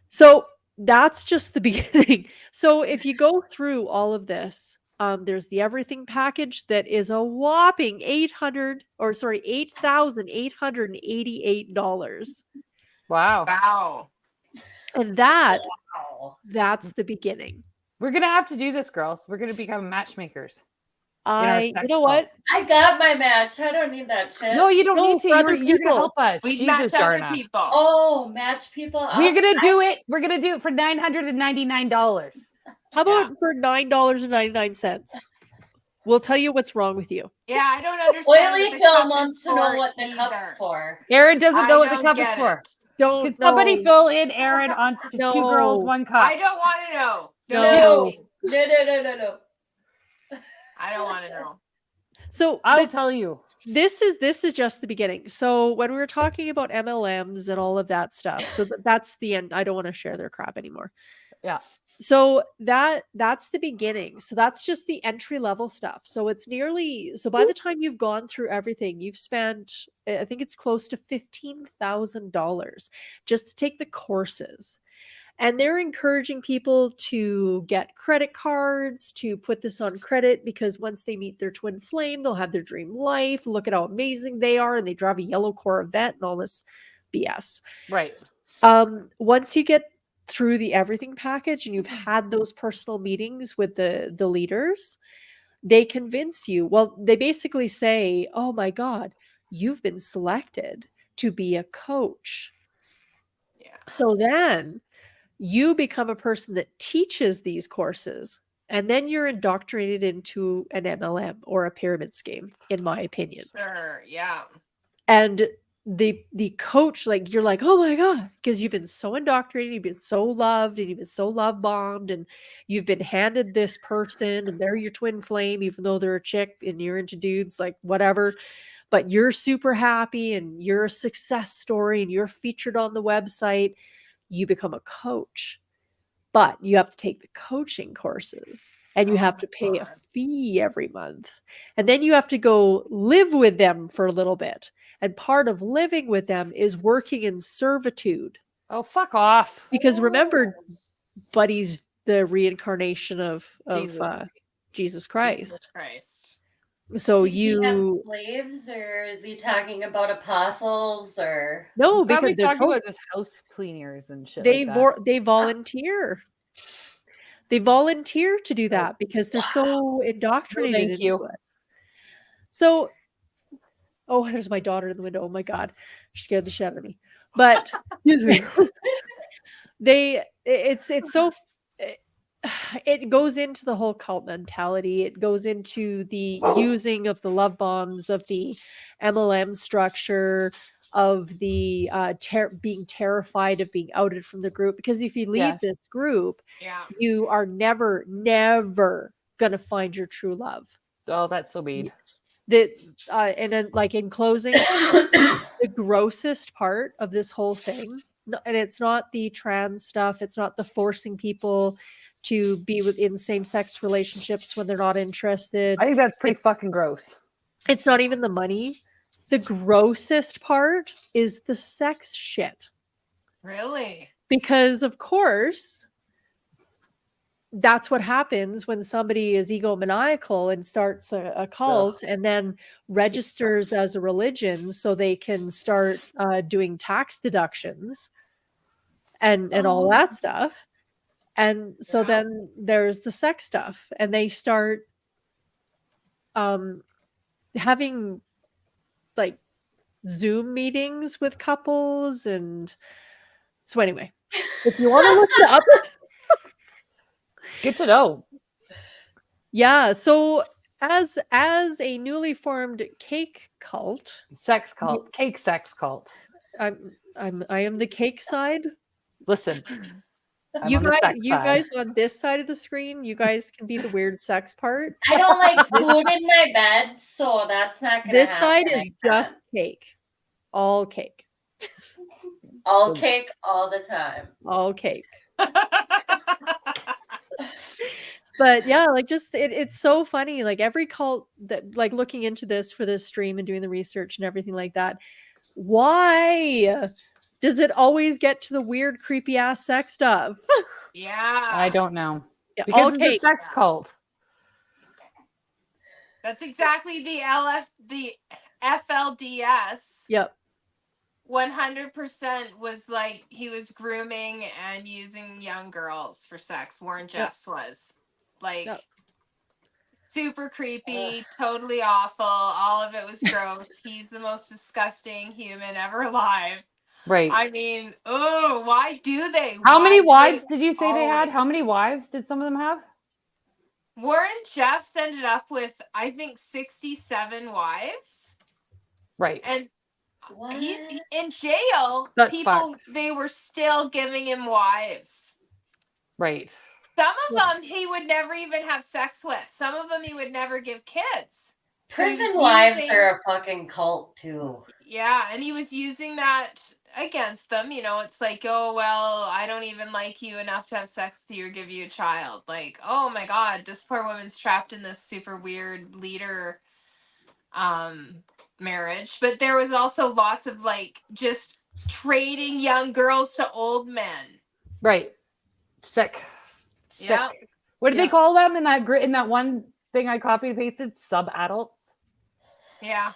So that's just the beginning. So if you go through all of this, there's the everything package that is a whopping $8,888. Wow. Wow. And that's Wow. the beginning. We're gonna have to do this, girls. We're gonna become matchmakers. You sex know what? I got my match. I don't need that shit. No, you don't No, need to. for other You're gonna people. help us. We Jesus, match other Jarna. people. Oh, match people up. We're gonna do it. We're gonna do it for $999. How about for $9.99? We'll tell you what's wrong with you. Yeah, I don't understand. Oily what the Phil cup wants is to know for what the either. cup's for. Aaron doesn't I know what the don't cup is get for. it. Don't Can somebody know. fill in Aaron on to 2 girls, No. 1 cup? I don't want to know. Don't No. tell me. No. I don't want to know. So I'll but tell you. this is just the beginning. So when we were talking about MLMs and all of that stuff, so that's the end. I don't want to share their crap anymore. Yeah. So that's the beginning. So that's just the entry level stuff. So it's by the time you've gone through everything, you've spent, I think it's close to $15,000 just to take the courses. And they're encouraging people to get credit cards, to put this on credit, because once they meet their twin flame, they'll have their dream life. Look at how amazing they are. And they drive a yellow Corvette and all this BS. Right. Once you get through the everything package and you've had those personal meetings with the leaders, they convince you. Well, they basically say, oh my God, you've been selected to be a coach. Yeah. So then you become a person that teaches these courses, and then you're indoctrinated into an MLM or a pyramid scheme, in my opinion. Sure. Yeah. And the coach, like, you're like, oh my God, because you've been so indoctrinated, you've been so loved, and you've been so love bombed, and you've been handed this person, and they're your twin flame, even though they're a chick and you're into dudes, like whatever. But you're super happy and you're a success story and you're featured on the website. You become a coach, but you have to take the coaching courses and you Oh have my to pay a God. fee every month. And then you have to go live with them for a little bit. And part of living with them is working in servitude. Oh, fuck off. Because remember, Buddy's the reincarnation of Jesus. Jesus Christ. Jesus Christ. So Did he have you slaves, or is he talking about apostles, or no, Probably because they're talking about just house cleaners and shit they like that. they volunteer. They volunteer to do that because they're so No, indoctrinated thank into you. it. So, oh, there's my daughter in the window. Oh my God, she scared the shit out of me. But it's so it goes into the whole cult mentality. It goes into the using of the love bombs, of the MLM structure, of the being terrified of being outed from the group. Because if you leave Yes. this group, Yeah. you are never gonna find your true love. Oh, that's so mean. That and then, like, in closing, the grossest part of this whole thing, and it's not the trans stuff, it's not the forcing people to be within same-sex relationships when they're not interested. I think that's pretty It's- fucking gross. It's not even the money. The grossest part is the sex shit. Really? Because, of course, that's what happens when somebody is egomaniacal and starts a cult and then registers as a religion so they can start doing tax deductions and all that stuff. And so Yeah. then there's the sex stuff, and they start having like Zoom meetings with couples. And so anyway, if you want to look it up, Good to know. yeah. So as a newly formed cake cult, Sex cult. Cake sex cult. I am the cake side. Listen. I'm You on the guys, sex you side. guys on this side of the screen, you guys can be the weird sex part. I don't like food in my bed, so that's not gonna This happen. side I is can't. just cake, all cake, all cake all the time. all cake. But yeah, like, just it's so funny. Like, every cult that, like, looking into this for this stream and doing the research and everything like that, why does it always get to the weird, creepy ass sex stuff? Yeah. I don't know. Yeah, Because all it's cake. a sex cult. That's exactly the FLDS. Yep. 100% was like he was grooming and using young girls for sex. Warren Jeffs was like Yep. super creepy, totally awful. All of it was gross. He's the most disgusting human ever alive. Right. I mean, oh, why do they? How Why many do wives they did you say they had? How always? many wives did some of them have? Warren Jeffs ended up with, I think, 67 wives. Right. And What? he's in jail. That's People, they were still giving him wives. Right. Some of them he would never even have sex with. Some of them he would never give kids. So he Prison was wives using- are a fucking cult too. Yeah, and he was using that against them. You know, it's like, oh, well, I don't even like you enough to have sex with you or give you a child. Like, oh my God, this poor woman's trapped in this super weird leader marriage. But there was also lots of like just trading young girls to old men. Right. Sick. Sick. Yeah. What do they Yeah. call them in that one thing I copied and pasted? Sub-adults? Yeah.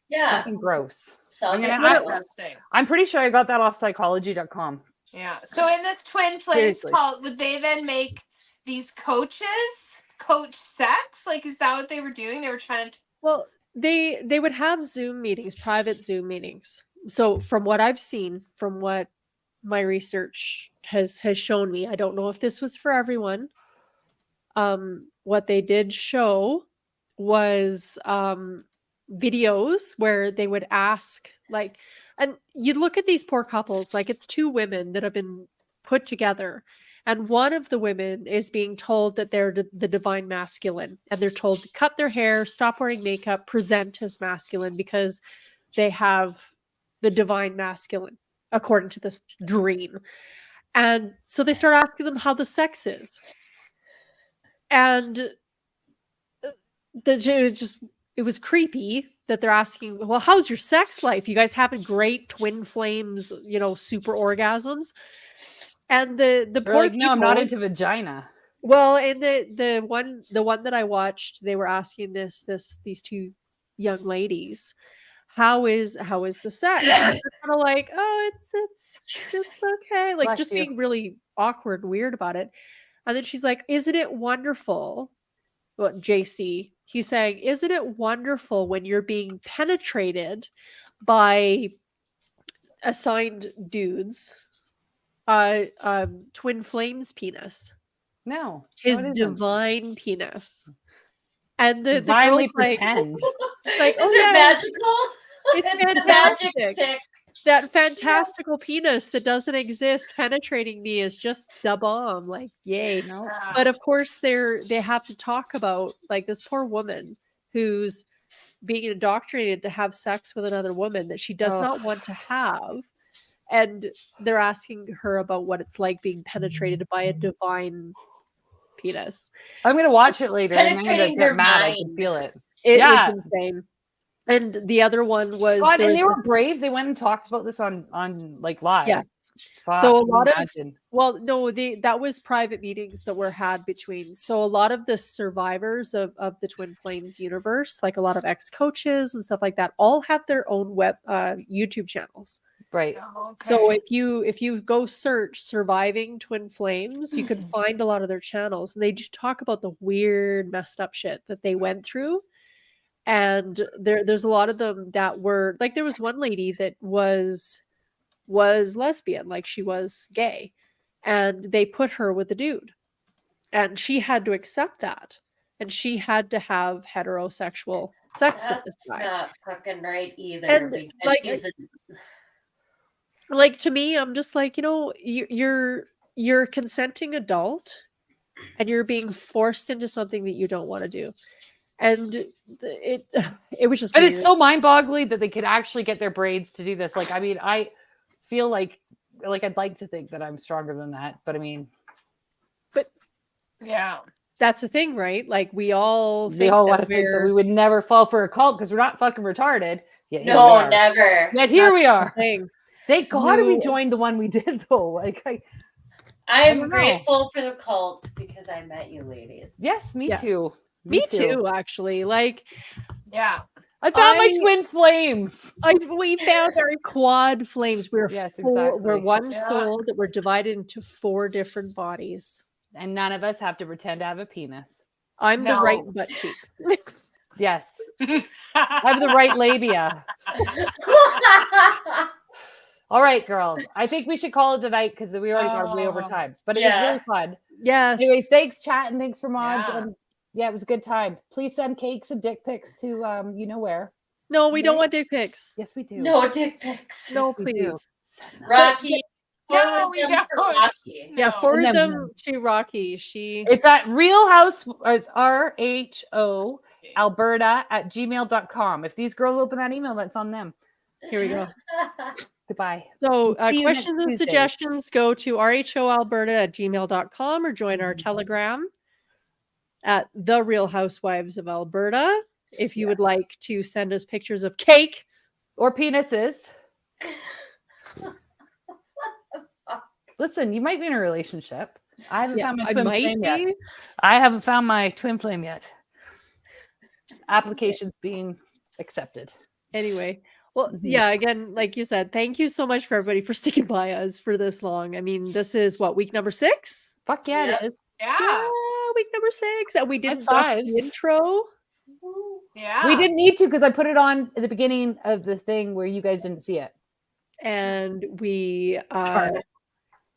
Yeah. Fucking gross. So I'm gonna- Interesting. I'm pretty sure I got that off psychology.com. Yeah. So in this Twin Flames Seriously. cult, would they then make these coaches coach sex? Like, is that what they were doing? They were trying to. Well, they would have Zoom meetings, private Zoom meetings. So from what I've seen, from what my research has shown me, I don't know if this was for everyone. What they did show was videos where they would ask, like, and you look at these poor couples, like it's two women that have been put together, and one of the women is being told that they're the divine masculine, and they're told to cut their hair, stop wearing makeup, present as masculine because they have the divine masculine according to this dream. And so they start asking them how the sex is, and it was creepy that they're asking, well, how's your sex life? You guys having great twin flames, super orgasms? And the They're poor like, no, I'm not people- into vagina. well, and the one that I watched, they were asking these two young ladies, how is the sex? And they're kind of like, oh, it's just okay, like Bless just you. being really awkward and weird about it. And then she's like, isn't it wonderful? Well, JC, he's saying, isn't it wonderful when you're being penetrated by assigned dudes, twin flames penis, No. his no, it isn't. divine penis, and the Divinely girl's like, pretend. she's like, oh Is it yeah, magical? it's the magic fantastic. stick. That fantastical penis that doesn't exist penetrating me is just the bomb. Like, yay. No. But of course, they have to talk about, like, this poor woman who's being indoctrinated to have sex with another woman that she does Ugh. not want to have, and they're asking her about what it's like being penetrated by a divine penis. I'm gonna watch it later and I'm gonna Penetrating get their mad. I can mind. feel it. It Yeah. was insane. And the other one was God, there and they was were brave. They went and talked about this on like live. Yes. Fuck, So a can you lot of- imagine? Well, no, that was private meetings that were had between. So a lot of the survivors of the Twin Flames universe, like a lot of ex-coaches and stuff like that, all have their own YouTube channels. Right. So if you go search "surviving Twin Flames," you can find a lot of their channels, and they just talk about the weird, messed up shit that they went through. And there's a lot of them that were like, there was one lady that was lesbian, like she was gay, and they put her with a dude, and she had to accept that, and she had to have heterosexual sex with this That's guy. not fucking right either. And, Because like, she's Like, to me, I'm just like, you're a consenting adult, and you're being forced into something that you don't want to do, and it was just But weird. it's so mind-boggling that they could actually get their braids to do this. Like, I mean, I feel like I'd like to think that I'm stronger than that, but I mean, Yeah. That's the thing, right? Like, we all we think all that want to think that we would never fall for a cult because we're not fucking retarded. Yet here we no, are. never. Yet here we are. thing. Thank God we You- joined the one we did though. Like, I I'm don't know. grateful for the cult because I met you ladies. yes, me Yes. too. Me too, actually. Like, Yeah. I found my I- twin flames. we found our quad flames. We're Yes, we're exactly. one Yeah. soul that we're divided into 4 different bodies. And none of us have to pretend to have a penis. I'm the No. right butt cheek. Yes. I have the right labia. All right, girls. I think we should call it tonight because we already got way over Oh, time. But it yeah. was really fun. Yes. Anyways, thanks, chat, and thanks for mods. Yeah. And yeah, it was a good time. Please send cakes and dick pics to you know where. No, we don't Yeah. want dick pics. Yes, we do. no dick pics. No, we do. please. Rocky. No, forward we them don't. for Rocky. Yeah, No. forward And then- them to Rocky. She It's at Real House. It's RHO Alberta at gmail.com. If these girls open that email, that's on them. here we go. Goodbye. So We'll see you next questions and Tuesday. suggestions, go to rhoalberta@gmail.com or join our Telegram at The Real Housewives of Alberta. If you would like to send us pictures of cake, Or penises. Listen, you might be in a relationship. I haven't Yeah, found my I twin might flame yet. be. I haven't found my twin flame yet. Applications being accepted. Anyway, well, Mhm. yeah, again, like you said, thank you so much for everybody for sticking by us for this long. I mean, this is what, week number 6? Fuck yeah, Yep. it is. Yeah. Week number 6. And we didn't High duff the fives. intro. Yeah. We didn't need to because I put it on at the beginning of the thing where you guys didn't see it. And we Darn it.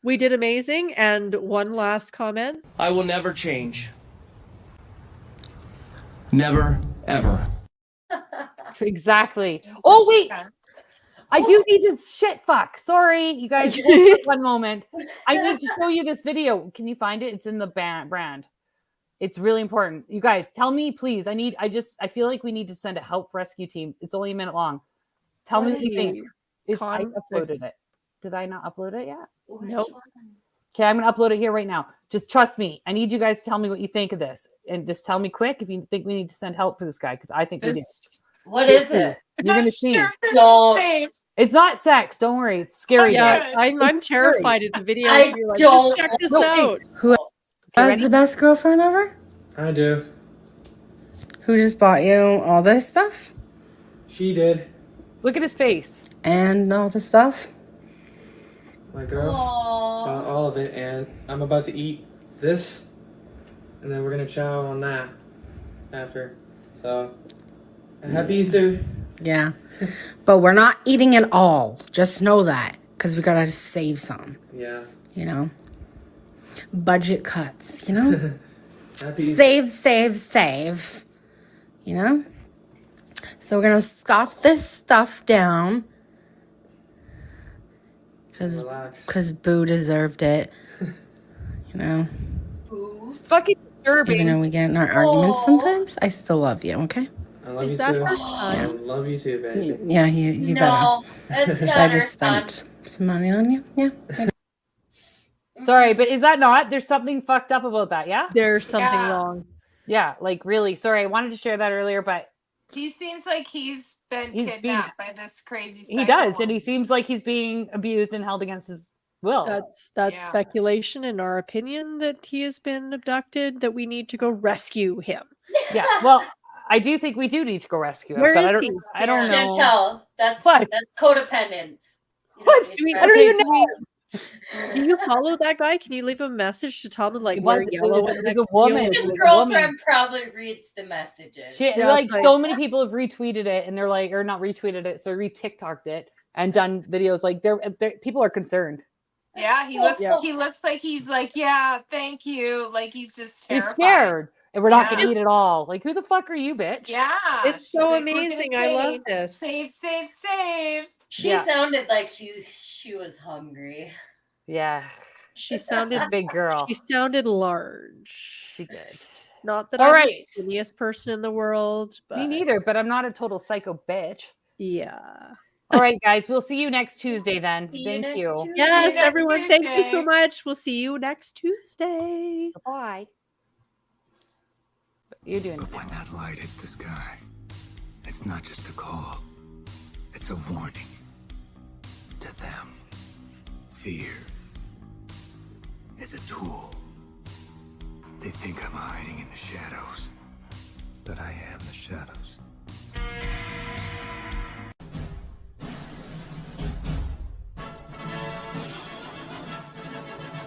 we did amazing. And one last comment. I will never change. Never, ever. Exactly. Oh wait, I do need to shit fuck. Sorry, you guys. Hold on one moment. I need to show you this video. Can you find it? It's in the brand. It's really important. You guys, tell me, please. I feel like we need to send a help rescue team. It's only a minute long. Tell me what you think. I uploaded it. Did I not upload it yet? Nope. Okay, I'm gonna upload it here right now. Just trust me. I need you guys to tell me what you think of this, and just tell me quick if you think we need to send help for this guy, because I think we do. This, What is it? You're gonna not see. sure if this is Don't- safe. It's not sex. Don't worry. It's scary. Yeah, though. I'm terrified at the video. I You're like, don't- just check this No, out. Okay, As ready? the best girlfriend ever? I do. Who just bought you all this stuff? She did. Look at his face. And all this stuff? My girl. Aw. Bought all of it, and I'm about to eat this, and then we're gonna chow on that after. So, happy Easter. Yeah. But we're not eating it all. Just know that. Because we gotta save some, Yeah. you know? Budget cuts, you know? Happy Easter. Save. You know? So we're gonna scoff this stuff down. Relax. Because Boo deserved it. You know? It's fucking disturbing. Even though we get in our arguments sometimes, I still love you, okay? I love Is you that too. her I son? love you too, baby. Yeah, you better. No, it's So I not just her son. spent some money on you. Yeah. Sorry, but is that not? There's something fucked up about that. Yeah. There's something Yeah. wrong. Yeah. Like really. Sorry, I wanted to share that earlier, but He seems like he's been He's kidnapped by this crazy. he psycho does, and woman. he seems like he's being abused and held against his will. That's Yeah. speculation in our opinion that he has been abducted, that we need to go rescue him. Yeah. Well, I do think we do need to go rescue him. Where but is I don't, he? I don't know. Chantel, that's What? codependence. You What? don't Do need I don't to- even know. Do you follow that guy? Can you leave a message to tell him like It wear was- it yellow? was- in it the was a next woman. video? It His was a girlfriend probably reads the messages. She, Yeah, like it's like- so many people have retweeted it, and they're like, or not retweeted it, so re-TikToked it and done videos. Like they're people are concerned. Yeah, he looks. Yeah. He looks like he's like, yeah, thank you. Like he's just He's terrified. scared, and we're not Yeah. gonna eat it all. Like who the fuck are you, bitch? Yeah, It's she's so like, "We're gonna amazing. I love save, this." Save. She Yeah. sounded like she was hungry. Yeah, She sounded big girl. She sounded large. She did. Not that All I'm right. the skinniest person in the world, but Me neither, but I'm not a total psycho bitch. yeah. All right, guys, we'll see you next Tuesday then. See Thank next you. Tuesday. Yes, next everyone, thank you so Tuesday. much. We'll see you next Tuesday. Bye. You're doing. When that light hits the sky, it's not just a call, it's a warning to them. Fear is a tool. They think I'm hiding in the shadows,